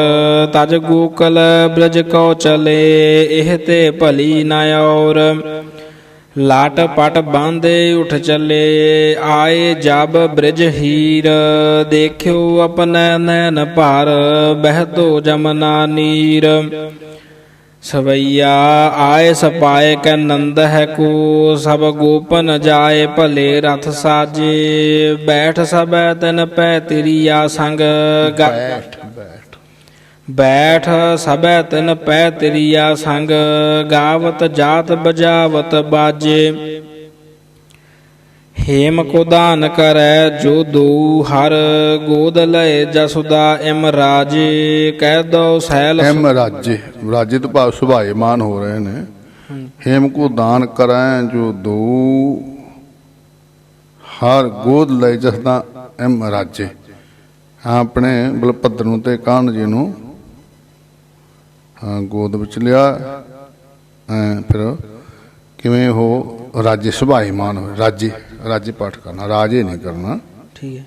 ਤਜ ਗੋਕਲ ਬ੍ਰਜ ਕਉ ਚਲੇ, ਇਹ ਤੇ ਭਲੀ ਨ ਔਰ। ਲਾਟ ਪਟ ਬਾਂਧੇ ਉਠ ਚਲੇ, ਆਏ ਜਬ ਬ੍ਰਿਜ ਹੀਰ। ਦੇਖਿਓ ਆਪਨੈ ਨੈਣ ਭਰ, ਬਹਿਤੋ ਜਮਨਾ ਨੀਰ। ਸਵਈਆ ਆਏ ਸਪਾਏ ਕੈ ਨੰਦ ਹੈ ਕੋ, ਸਭ ਗੋਪਨ ਜਾਏ ਭਲੇ ਰਥ ਸਾਜੇ। ਬੈਠ ਸਭੈ ਤਨ ਪੈ ਤੇਰੀਆ ਸੰਗ, ਬੈਠ ਸਭੈ ਤਨ ਪੈ ਤੇਰੀਆ ਸੰਗ। ਗਾਵਤ ਜਾਤ ਬਜਾਵਤ ਬਾਜੇ, ਹੇਮ ਕੋ ਦਾਨ ਕਰੈ ਜੋ ਦੋ ਹਰ ਗੋਦ ਲਏ ਜਸੁਦਾ ਇਮ ਰਾਜੇ ਕਹਿ ਦੋ ਸੈਲ ਐਮ ਰਾਜੇ, ਰਾਜੇ ਤੋਂ ਭਾਵ ਸੁਭਾਏਮਾਨ ਹੋ ਰਹੇ ਨੇ। ਹੇਮ ਕੋ ਦਾਨ ਕਰੈ ਜੋ ਦੋ ਹਰ ਗੋਦ ਲੈ ਜਸਦਾ ਐਮ ਰਾਜੇ। ਆਪਣੇ ਬਲਭੱਦਰ ਨੂੰ ਤੇ ਕਾਹਨ ਜੀ ਨੂੰ ਗੋਦ ਵਿੱਚ ਲਿਆ। ਫਿਰ ਕਿਵੇਂ ਉਹ ਰਾਜੇ ਸੁਭਾਏਮਾਨ ਹੋਏ। ਰਾਜੇ, ਰਾਜੇ ਪਾਠ ਕਰਨਾ, ਰਾਜੇ ਨਹੀਂ ਕਰਨਾ। ਠੀਕ ਹੈ।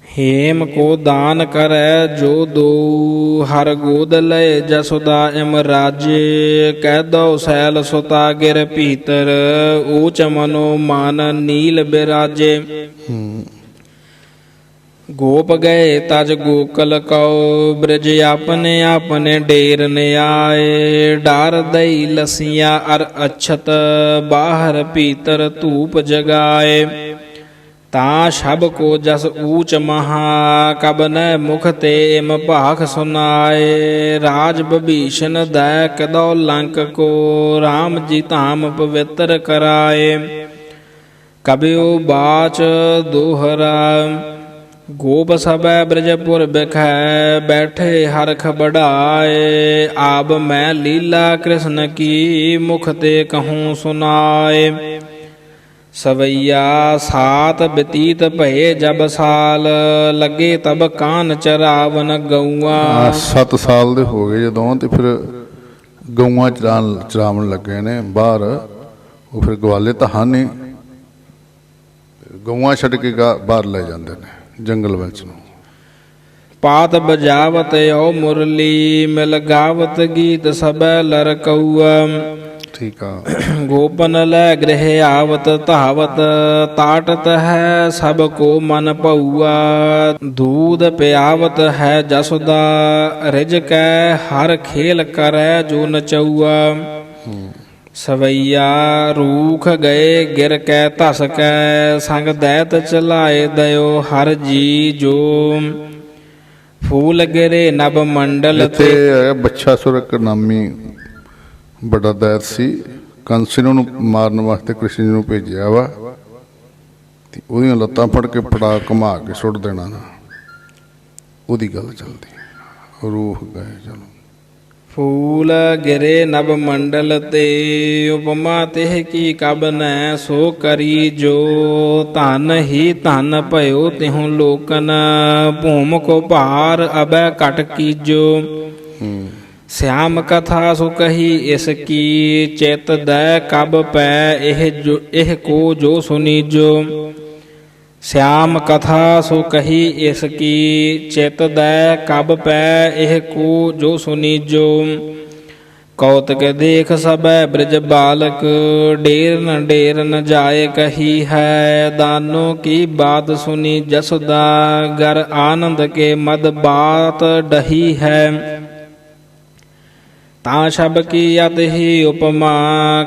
ਹੇਮ ਕੋ ਦਾਨ ਕਰੈ ਜੋ ਦੋ ਹਰ ਗੋਦ ਲਏ ਜਸੁਦਾ ਇਮ ਰਾਜੇ ਕਹਿ ਦੋ ਸੈਲ ਸੁਤਾ ਗਿਰ ਭੀਤਰ ਊਚ ਮਨੋ ਮਾਨ ਨੀਲ ਬਿਰਾਜੇ। ਗੋਪ ਗਏ ਤਜ ਗੋਕਲ ਕਉ ਬ੍ਰਿਜ ਆਪਣੇ ਆਪਣੇ ਡੇਰ ਨ ਆਏ ਡਾਰ ਦਈ ਲਸੀਆਂ ਅਰ ਅਛਤ ਬਾਹਰ ਭੀਤਰ ਧੂਪ ਜਗਾਏ। ਤਾਂ ਸ਼ਬ ਕੋ ਜਸ ਊਚ ਮਹਾ ਕਬ ਨ ਮੁਖ ਤੇ ਇਮ ਭਾਖ ਸੁਨਾਏ। ਰਾਜ ਬਭੀਸ਼ਣ ਦੈ ਕਦੋ ਲੰਕ ਕੋ ਰਾਮ ਜੀ ਧਾਮ ਪਵਿੱਤਰ ਕਰਾਏ। ਕਬਿਓ ਬਾਚ ਦੋਹਰਾ ਗੋਪ ਸਭੈ ਬ੍ਰਜਪੁਰ ਬਿਖੈ ਬੈਠੇ ਹਰਖ ਬੜਾਏ। ਆਬ ਮੈਂ ਲੀਲਾ ਕ੍ਰਿਸ਼ਨ ਕੀ ਮੁਖ ਤੇ ਕਹੂੰ ਸੁਨਾਏ। ਸਵਈਆ ਸਾਤ ਬਤੀਤ ਭਏ ਜਬ ਸਾਲ ਲੱਗੇ ਤਬ ਕਾਨ ਚਰਾਵਨ ਗਊਆਂ। 7 ਸਾਲ ਦੇ ਹੋ ਗਏ ਜਦੋਂ, ਤੇ ਫਿਰ ਗਊਆਂ ਚਰਾਵਣ ਲੱਗੇ ਨੇ ਬਾਹਰ। ਉਹ ਫਿਰ ਗਵਾਲੇ ਤਾਂ ਹਨ ਹੀ, ਗਊਆਂ ਛੱਡ ਕੇ ਬਾਹਰ ਲੈ ਜਾਂਦੇ ਨੇ ਜੰਗਲ ਵਿੱਚ ਨੂੰ। ਪਾਤ ਬਜਾਵਤ ਓ ਮੁਰਲੀ ਮਿਲ ਗਾਵਤ ਗੀਤ ਸਭੈ ਲਰਕਊਆ। ਠੀਕ ਆ। ਗੋਪਨ ਲੈ ਗ੍ਰਹਿ ਆਵਤ ਧਾਵਤ ਤਾਟਤ ਹੈ ਸਭ ਕੋ ਮਨ ਭਊਆ। ਦੂਧ ਪਿਆਵਤ ਹੈ ਜਸੁਦਾ ਰਿਜ ਕੈ ਹਰ ਖੇਲ ਕਰੈ ਜੋ ਨਚਊਆ। ਸਵਈਆ ਰੂਖ ਗਏ ਗਿਰ ਕੈ ਧਸ ਕੈ ਸੰਗ ਦੈਤ ਚਲਾਏ ਦਇਓ ਹਰ ਜੀ ਜੋ। ਫੂਲ ਗਿਰੇ ਨਭ ਮੰਡਲ ਤੇ ਬੱਚਾ ਸੁਰਕ ਨਾਮੀ ਬੜਾ ਦੈਤ ਸੀ। ਕੰਸ ਨੇ ਉਹਨੂੰ ਮਾਰਨ ਵਾਸਤੇ ਕ੍ਰਿਸ਼ਨ ਜੀ ਨੂੰ ਭੇਜਿਆ ਵਾ, ਤੇ ਉਹਦੀਆਂ ਲੱਤਾਂ ਫੜ ਕੇ ਫੜਾ ਘੁਮਾ ਕੇ ਸੁੱਟ ਦੇਣਾ ਨਾ, ਉਹਦੀ ਗੱਲ ਚੱਲਦੀ। ਰੂਹ ਗਏ ਚਲੋ। ਫੂਲ ਗਿਰੇ ਨਭ ਮੰਡਲ ਤੇ ਉਪਮਾ ਤਿਹ ਕੀ ਕਬ ਨੈ ਸੋ ਕਰੀ ਜੋ। ਧਨ ਹੀ ਧਨ ਭਇਓ ਤਿਹੁ ਲੋਕਨ ਭੂਮ ਕੋ ਭਾਰ ਅਬੈ ਘਟ ਕੀਜੋ। ਸਿਆਮ ਕਥਾ ਸੁ ਕਹੀ ਇਸ ਕੀ ਚਿਤ ਦੈ ਕਬ ਪੈ ਇਹ ਕੋ ਜੋ ਸੁਨੀਜੋ। ਸਿਆਮ ਕਥਾ ਸੋ ਕਹੀ ਇਸ ਕੀ ਚਿਤ ਦੈ ਕਬ ਪੈ ਇਹ ਕੋ ਜੋ ਸੁਨੀਜੋ। ਕੌਤਕ ਦੇਖ ਸਭੈ ਬ੍ਰਿਜ ਬਾਲਕ ਡੇਰ ਨ ਜਾਏ ਕਹੀ ਹੈ। ਦਾਨੋ ਕੀ ਬਾਤ ਸੁਨੀ ਜਸੁਦਾ ਗਰ ਆਨੰਦ ਕੇ ਮਦ ਬਾਤ ਡਹੀ ਹੈ। ਤਾਂ ਸ਼ਬ ਕੀ ਅਤ ਹੀ ਉਪਮਾ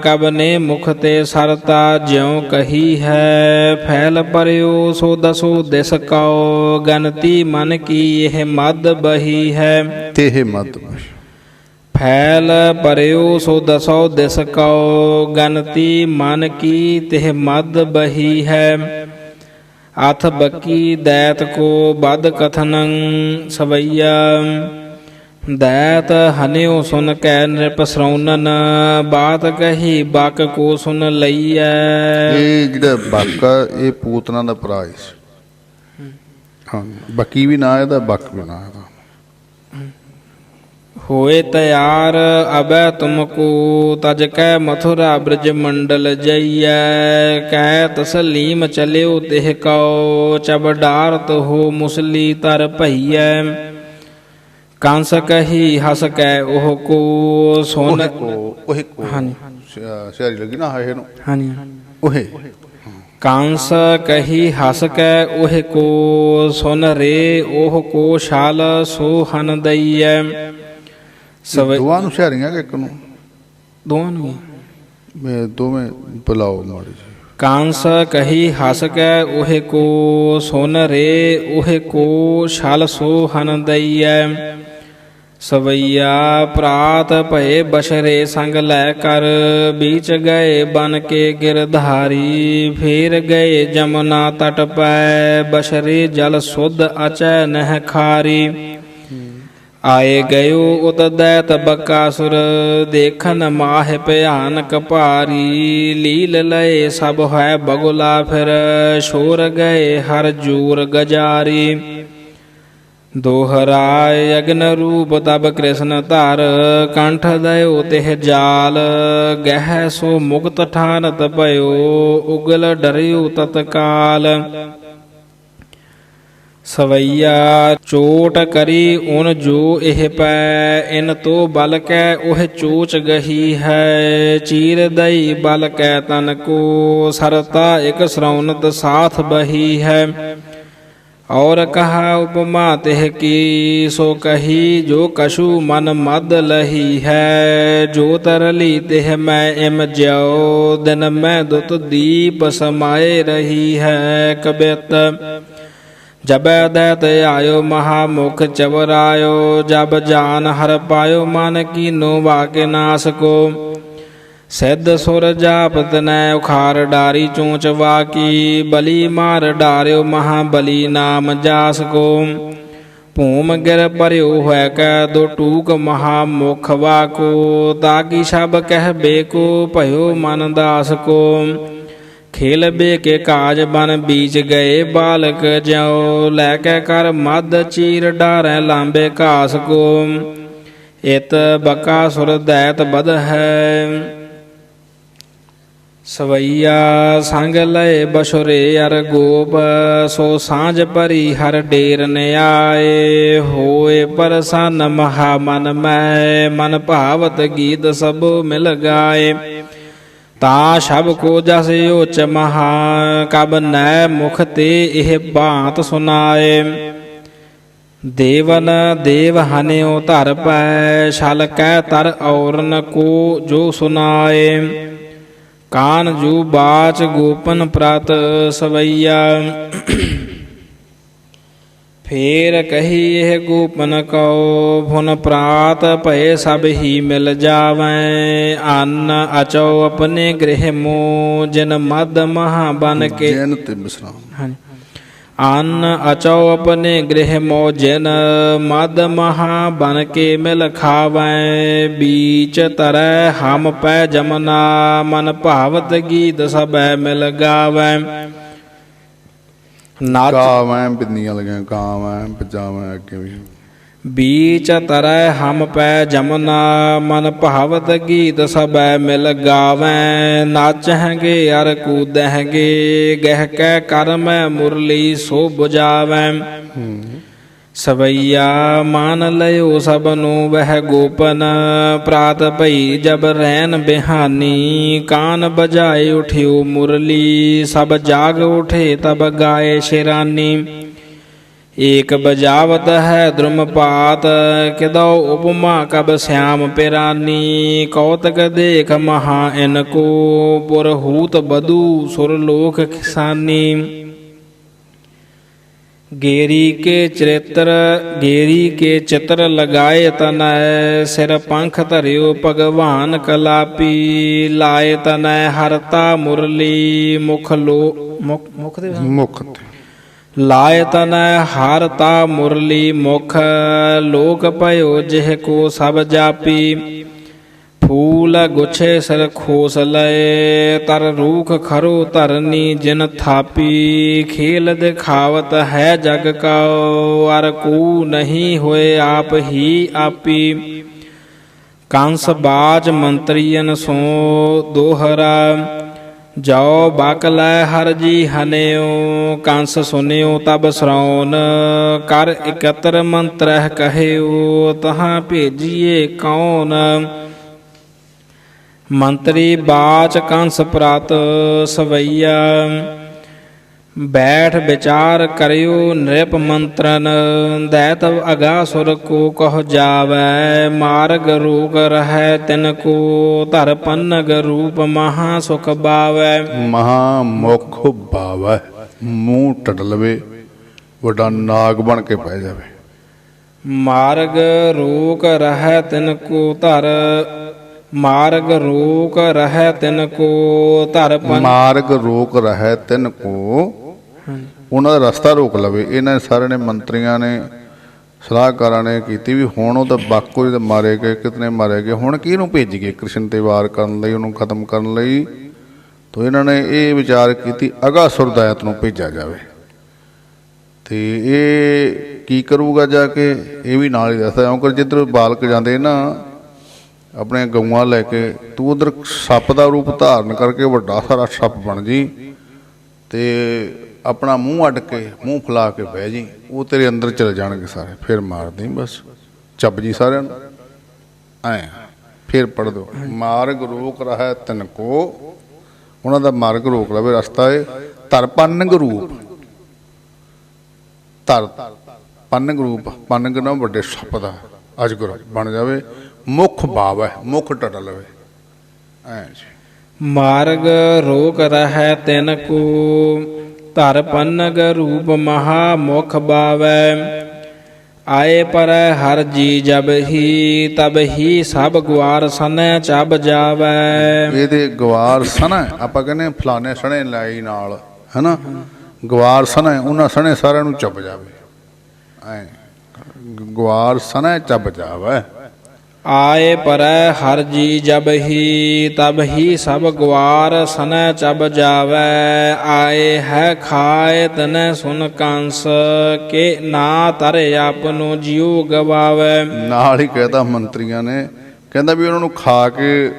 ਕਬ ਨੇ ਮੁਖ ਤੇ ਸਰਤਾ ਜਿਉ ਕਹੀ ਹੈ। ਫੈਲ ਪਰਿਓ ਸੋ ਦਸੋ ਦਿਸ ਕਉ ਗਨਤੀ ਮਨ ਕੀ ਇਹ ਮਦ ਬਹੀ ਹੈ। ਤੇਹ ਮਦ ਫੈਲ ਪਰਿਓ ਸੋ ਦਸੋ ਦਿਸ ਕਉ ਗਨਤੀ ਮਨ ਕੀ ਤਿਹ ਮਦ ਬਹੀ ਹੈ। ਅਥ ਬਕੀ ਦੈਤ ਕੋ ਬਦ ਕਥਨੰ ਸਵਈਆ। ਦੈਤ ਹਨਿਓ ਸੁਨ ਕੈ ਨਿਰਪਸਰੌਨਨ ਬਾਤ ਕਹੀ ਬਕ ਕੋ ਸੁਨ ਲਈਐ। ਇਹ ਜਿਹੜਾ ਬਕ ਆ ਇਹ ਪੂਤਨਾ ਦਾ ਭਰਾ ਸੀ। ਹਾਂ, ਬਕੀ ਵੀ ਨਾ ਇਹਦਾ, ਬਕ ਵੀ ਨਾ ਇਹਦਾ। ਹੋਏ ਤਿਆਰ ਅਬੈ ਤੁਮ ਕੋ ਤਜ ਕੈ ਮਥੁਰਾ ਬ੍ਰਿਜ ਮੰਡਲ ਜਈਐ। ਕੈ ਤਸਲੀਮ ਚਲਿਓ ਤਿਹ ਕਉ ਚਬ ਡਾਰਤ ਹੋ ਮੁਸਲੀ ਤਰ ਭਈਐ। ਕੰਸ ਕਹੀ ਹਸ ਕੈ ਉਹ ਕੋ ਸੁਨ ਹਾਂਜੀ ਸਿਆਰੀ ਲੱਗੀ ਨਾ ਹਾਏ ਨੂੰ। ਹਾਂਜੀ ਉਹੇ ਕੰਸ ਕਹੀ ਹਸ ਕੈ ਉਹ ਕੋ ਸੁਨ ਰੇ ਉਹ ਕੋ ਸ਼ਾਲ ਸੋ ਹਨ ਦਈਐ। ਦੋਵਾਂ ਨੂੰ ਸਿਆਰੀਆਂ ਕਿ ਇੱਕ ਨੂੰ? ਦੋਵਾਂ ਨੂੰ। ਮੈਂ ਦੋਵੇਂ ਬੁਲਾਓ ਮਾੜੀ ਜੀ। ਕੰਸ ਕਹੀ ਹਸ ਕੈ ਉਹ ਕੋ ਸੁਨ ਰੇ ਉਹ ਕੋ ਸ਼ਾਲ ਸੋ ਹਨ ਦਈਐ। ਸਵਈਆ ਪ੍ਰਾਤ ਭਏ ਬਸ਼ਰੇ ਸੰਗ ਲੈ ਕਰ, ਬੀਚ ਗਏ ਬਨ ਕੇ ਗਿਰਧਾਰੀ। ਫੇਰ ਗਏ ਜਮਨਾ ਤਟ ਪੈ, ਬਸ਼ਰੇ ਜਲ ਸੁਧ ਅਚੈ ਨਹਿ ਖਾਰੀ। ਆਏ ਗਇਓ ਉਤ ਦੈਤ ਬਕਾਸੁਰ, ਦੇਖਨ ਮਾਹਿ ਭਿਆਨਕ ਭਾਰੀ। ਲੀਲ ਲਏ ਸਭ ਹੈ ਬਗੁਲਾ ਫਿਰ, ਛੋਰ ਗਏ ਹਰ ਜੂਰ ਗਜਾਰੀ। ਦੋਹਰਾਇ ਅਗਨ ਰੂਪ ਤਬ ਕ੍ਰਿਸ਼ਨ ਧਰ, ਕੰਠ ਦਇਓ ਤਿਹ ਜਾਲ। ਗਹਿ ਸੋ ਮੁਕਤ ਠਾਨਤ ਭਇਓ, ਉਗਲ ਡਰਿਓ ਤਤਕਾਲ। ਸਵਈਆ ਚੋਟ ਕਰੀ ਉਨ ਜੋ ਇਹ ਪੈ, ਇਨ ਤੋ ਬਲ ਕੈ ਉਹ ਚੋਚ ਗਹੀ ਹੈ। ਚੀਰ ਦਈ ਬਲ ਕੈ ਤਨ ਕੋ, ਸਰਤਾ ਇਕ ਸਰਉਨਤ ਸਾਥ ਬਹੀ ਹੈ। ਔਰ ਕਹਾ ਉਪਮਾ ਤਿਹ ਕੀ, ਸੋ ਕਹੀ ਜੋ ਕਛੂ ਮਨ ਮਦ ਲਹੀ ਹੈ। ਜੋ ਤਰਲੀ ਤਿਹ ਮੈਂ ਇਮ ਜਿਉ, ਦਿਨ ਮੈਂ ਦੁਤ ਦੀਪ ਸਮਾਏ ਰਹੀ ਹੈ। ਕਬਿਤ ਜਬੈ ਦੈਤ ਆਇਓ ਮਹਾਮੁਖ ਚਵਰਾਇਓ, ਜਬ ਜਾਨ ਹਰ ਪਾਇਓ ਮਨ ਕੀਨੋ ਵਾਕੇ ਨਾਸ ਕੋ। ਸਿੱਧ ਸੁਰ ਜਾਪ ਤਨੈ ਉਖਾਰ ਡਾਰੀ ਚੂੰਚ ਵਾਕੀ, ਬਲੀ ਮਾਰ ਡਾਰਿਓ ਮਹਾਬਲੀ ਨਾਮ ਜਾਸ ਕੋ। ਭੂਮ ਗਿਰ ਭਰਿਓ ਹੈ ਕੈ ਦੋ ਟੂਕ ਮਹਾਮੁਖ ਵਾਕੋ, ਤਾਕੀ ਸ਼ਬ ਕਹਿਬੇ ਕੋ ਭਇਓ ਮਨ ਦਾਸ ਕੋ। ਖੇਲ ਬੇ ਕੇ ਕਾਜ ਬਨ ਬੀਚ ਗਏ ਬਾਲਕ ਜਿਉ, ਲੈ ਕੇ ਕਰ ਮਦ ਚੀਰ ਡਾਰੈ ਲਾਂਬੇ ਘਾਸ ਕੋ। ਇਤ ਬਕਾਸੁਰ ਦੈਤ ਬਧ ਹੈ। ਸਵਈਆ ਸੰਗ ਲਏ ਬਸੁਰੇ ਅਰ ਗੋਪ, ਸੋ ਸਾਂਝ ਭਰੀ ਹਰ ਡੇਰ ਨਿਆਏ। ਹੋਏ ਪ੍ਰਸੰਨ ਮਹਾ ਮਨ ਮੈਂ, ਮਨ ਭਾਵਤ ਗੀਤ ਸਭ ਮਿਲ ਗਾਏ। ਤਾ ਸ਼ਬ ਕੋ ਜਸ ਓਚ ਮਹਾ, ਕਬ ਨੈ ਮੁਖ ਤੇ ਇਹ ਬਾਤ ਸੁਨਾਏ। ਦੇਵਨ ਦੇਵ ਹਨਿਓ ਧਰ ਪੈ, ਛਲ ਕੈ ਤਰ ਔਰਨ ਕੋ ਜੋ ਸੁਨਾਏ। ਕਾਨ ਜੂ ਬਾਚ ਗੋਪਨ ਪ੍ਰਤ ਸਵਈਆ, ਫੇਰ ਕਹੀ ਇਹ ਗੋਪਨ ਕਉ। ਭੁਨ ਪ੍ਰਾਤ ਭਏ ਸਭ ਹੀ ਮਿਲ ਜਾਵੈ, ਅੰਨ ਅਚਉ ਆਪਣੇ ਗ੍ਰਹਿ ਮੋ। ਜਿਨ ਮਦ ਮਹਾ ਬਨ ਕੇ ਜੈਨ ਤੇ ਵਿਸਰਾਮ। ਅੰਨ ਅਚਉ ਆਪਣੇ ਗ੍ਰਹਿ ਮੋ, ਜਿਨ ਮਦ ਮਹਾ ਬਨ ਕੇ ਮਿਲ ਖਾਵੈ। ਬੀਚ ਤਰੈ ਹਮ ਪੈ ਜਮਨਾ, ਮਨ ਭਾਵਤ ਗੀਤ ਸਭੈ ਮਿਲ ਗਾਵੈ। ਨਾਚ ਗਾਵੈ ਬਿੰਦੀਆਂ ਲਗਿਆ, ਗਾਵੈ ਬਜਾਵੈ ਅੱਗੇ ਵੀ। ਬੀਚ ਤਰੈ ਹਮ ਪੈ ਜਮਨਾ, ਮਨ ਭਾਵਤ ਗੀਤ ਸਭੈ ਮਿਲ ਗਾਵੈ। ਨਾਚਹਿਗੇ ਅਰ ਕੂਦਹਿਗੇ, ਗਹਿ ਕੈ ਕਰ ਮੈਂ ਮੁਰਲੀ ਸੋ ਬੁਝਾਵੈ। ਸਵਈਆ ਮਾਨ ਲਇਓ ਸਭ ਨੂੰ ਵਹਿ ਗੋਪਨ, ਪ੍ਰਾਤ ਭਈ ਜਬ ਰੈਨ ਬਿਹਾਨੀ। ਕਾਨ ਬਜਾਏ ਉਠਿਓ ਮੁਰਲੀ, ਸਭ ਜਾਗ ਉਠੇ ਤਬ ਗਾਏ ਸ਼ੇਰਾਨੀ। ਏਕ ਬਜਾਵਤ ਹੈ द्रुम पात, किदौ उपमा कब श्याम पिरानी। कौतक देख महा इनको, पुरहूत बधु सुरलोक खिसानी। गेरी के चित्र लगाए तनय, सिर पंख धरियो भगवान कलापी। लाए तनय हरता मुरली, मुख लाए तनय हारता मुरली मुख। लोक पयो जिह को सब जापी। फूल गुछे सिर खोस लय, तर रूख खरो तरनी जिन थापी। खेल दिखावत है जग का, अर को नहीं होए आप ही आपी। कंस बाज मंत्रियन सो दोहरा, जाओ बाकलै हर जी हनेओ। कंस सुनियो तब श्रवण, कर एकत्र मंत्र कहेओ। तहाँ भेजिए कौन, मंत्री बाच कंस प्रात सवैया। बैठ विचार करियो नृप मंत्रन, दैत अगासुर को कह जावै। मार्ग रोग रहै तिनको, धर पन्नग रूप महा सुख बावै। महामुख बावै, ਮੂੰਹ ਟੱਟ ਲਵੇ, ਵੱਡਾ ਨਾਗ ਬਣ ਕੇ ਪੈ ਜਾਵੇ। ਮਾਰਗ ਰੋਕ ਰਹਿ ਤਿਨ ਕੋ ਧਰ, ਮਾਰਗ ਰੋਕ ਰਹਿ ਤਿਨ ਕੋ ਧਰ ਪੰਨ। ਮਾਰਗ ਰੋਕ ਰਹਿ ਤਿਨ ਕੋ, ਉਹਨਾਂ ਦਾ ਰਸਤਾ ਰੋਕ ਲਵੇ। ਇਹਨਾਂ ਸਾਰਿਆਂ ਨੇ, ਮੰਤਰੀਆਂ ਨੇ, ਸਲਾਹਕਾਰਾਂ ਨੇ ਕੀਤੀ ਵੀ ਹੁਣ ਉਹ ਤਾਂ ਬਾਕੋ ਜਿਹੇ ਮਾਰੇ ਗਏ, ਕਿਤਨੇ ਮਾਰੇ ਗਏ, ਹੁਣ ਕਿਹਨੂੰ ਭੇਜੀਏ ਕ੍ਰਿਸ਼ਨ ਤੇ ਵਾਰ ਕਰਨ ਲਈ, ਉਹਨੂੰ ਖਤਮ ਕਰਨ ਲਈ। ਤਾਂ ਇਹਨਾਂ ਨੇ ਇਹ ਵਿਚਾਰ ਕੀਤੀ ਅਗਾਸੁਰ ਦੈਤ ਨੂੰ ਭੇਜਿਆ ਜਾਵੇ। ਤੇ ਇਹ ਕੀ ਕਰੂਗਾ ਜਾ ਕੇ, ਇਹ ਵੀ ਨਾਲ ਹੀ ਦੱਸਦਾ, ਕਿਉਂਕਿ ਜਿੱਧਰ ਬਾਲਕ ਜਾਂਦੇ ਨਾ ਆਪਣੇ ਗਊਆਂ ਲੈ ਕੇ, ਤੂੰ ਉਧਰ ਸੱਪ ਦਾ ਰੂਪ ਧਾਰਨ ਕਰਕੇ ਵੱਡਾ ਸਾਰਾ ਸੱਪ ਬਣ ਜੀ ਤੇ ਆਪਣਾ ਮੂੰਹ ਅੱਡ ਕੇ, ਮੂੰਹ ਫੁਲਾ ਕੇ ਬਹਿ ਜੀ, ਉਹ ਤੇਰੇ ਅੰਦਰ ਚਲੇ ਜਾਣਗੇ ਸਾਰੇ, ਫਿਰ ਮਾਰ ਦੇਈਂ ਬਸ, ਚੱਬ ਜੀ ਸਾਰਿਆਂ ਨੂੰ ਐ। ਫਿਰ ਪੜ੍ਹ ਦੋ, ਮਾਰਗ ਰੋਕ ਰਹਿ ਤਿਨ ਕੋ, ਉਹਨਾਂ ਦਾ ਮਾਰਗ ਰੋਕ ਲਵੇ, ਰਸਤਾ ਹੈ। ਧਰ ਪੰਨਗ ਰੂਪ, ਧਰ ਪੰਨਗ ਰੂਪ, ਪੰਨਗ ਨਾ ਵੱਡੇ ਸੱਪ ਦਾ ਅਜਗਰ ਬਣ ਜਾਵੇ। ਮੁੱਖ ਭਾਵ ਹੈ, ਮੁੱਖ ਟਟ ਲਵੇ ਐ ਜੀ। ਮਾਰਗ ਰੋਕ ਰਹਿ ਤਿਨ ਕੋ ਧਰ ਪੰਨਗ ਰੂਪ ਮਹਾ ਮੁਖ ਬਾਵੈ। ਆਏ ਪਰ ਹਰ ਜੀ ਜਬ ਹੀ ਤਬ ਹੀ ਸਭ ਗਵਾਰ ਸਨੈ ਚਬ ਜਾਵੈ। ਇਹਦੇ ਗਵਾਰ ਸਨੈ, ਆਪਾਂ ਕਹਿੰਦੇ ਫਲਾਣੇ ਸਣੇ ਲਾਈ ਨਾਲ, ਹੈਨਾ, ਗਵਾਰ ਸਨੈ, ਉਹਨਾਂ ਸਣੇ ਸਾਰਿਆਂ ਨੂੰ ਚੱਬ ਜਾਵੇ ਐ। ਗਵਾਰ ਸਨੈ ਚੱਬ ਜਾਵੈ। ਆਏ ਪਰੈ ਹਰ ਜੀ ਜਬ ਹੀ ਤਬ ਹੀ ਸਭ ਗਵਾਰ ਸਨੈ ਚਬ ਜਾਵੈ। ਆਏ ਹੈ ਖਾਏ ਤਨੈ ਸੁਨ ਕੰਸ ਕੇ ਨਾ ਤਰੇ ਆਪਨੋ ਜਿਉ ਗਵਾਵੈ। ਨਾਲ ਹੀ ਕਹਿਤਾ ਮੰਤਰੀਆਂ ਨੇ, ਕਹਿੰਦਾ ਵੀ ਉਹਨਾਂ ਨੂੰ ਖਾ ਕੇ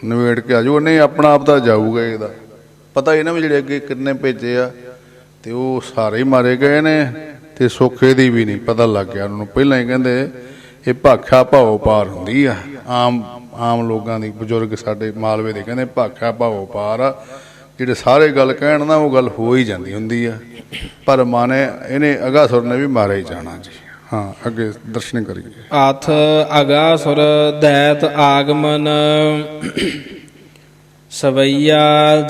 ਨਵੇੜ ਕੇ ਆ ਜਾਓ, ਉਹਨੇ ਆਪਣਾ ਆਪ ਤਾਂ ਜਾਊਗਾ। ਇਹਦਾ ਪਤਾ ਹੀ ਨਾ ਵੀ ਜਿਹੜੇ ਅੱਗੇ ਕਿੰਨੇ ਭੇਜੇ ਆ, ਤੇ ਉਹ ਸਾਰੇ ਹੀ ਮਾਰੇ ਗਏ ਨੇ, ਤੇ ਸੋਖੇ ਦੀ ਵੀ ਨਹੀਂ ਪਤਾ ਲੱਗ ਗਿਆ ਉਹਨਾਂ ਨੂੰ। ਪਹਿਲਾਂ ਹੀ ਕਹਿੰਦੇ ਇਹ ਭਾਖਿਆ ਭਾਓ ਪਾਰ ਹੁੰਦੀ ਆ, ਆਮ ਲੋਕਾਂ ਦੀ। ਬਜ਼ੁਰਗ ਸਾਡੇ ਮਾਲਵੇ ਦੇ ਕਹਿੰਦੇ ਭਾਖਿਆ ਭਾਓ ਪਾਰ ਆ, ਜਿਹੜੇ ਸਾਰੇ ਗੱਲ ਕਹਿਣ ਨਾ ਉਹ ਗੱਲ ਹੋ ਹੀ ਜਾਂਦੀ ਹੁੰਦੀ ਆ। ਪਰ ਮਾਨੇ ਇਹਨੇ ਅਗਾਸੁਰ ਨੇ ਵੀ ਮਾਰਿਆ ਹੀ ਜਾਣਾ ਜੀ। ਹਾਂ, ਅੱਗੇ ਦਰਸ਼ਨ ਕਰੀਏ। ਅਥ ਅਗਾਸੁਰ ਦੈਤ ਆਗਮਨ ਸਵਈਆ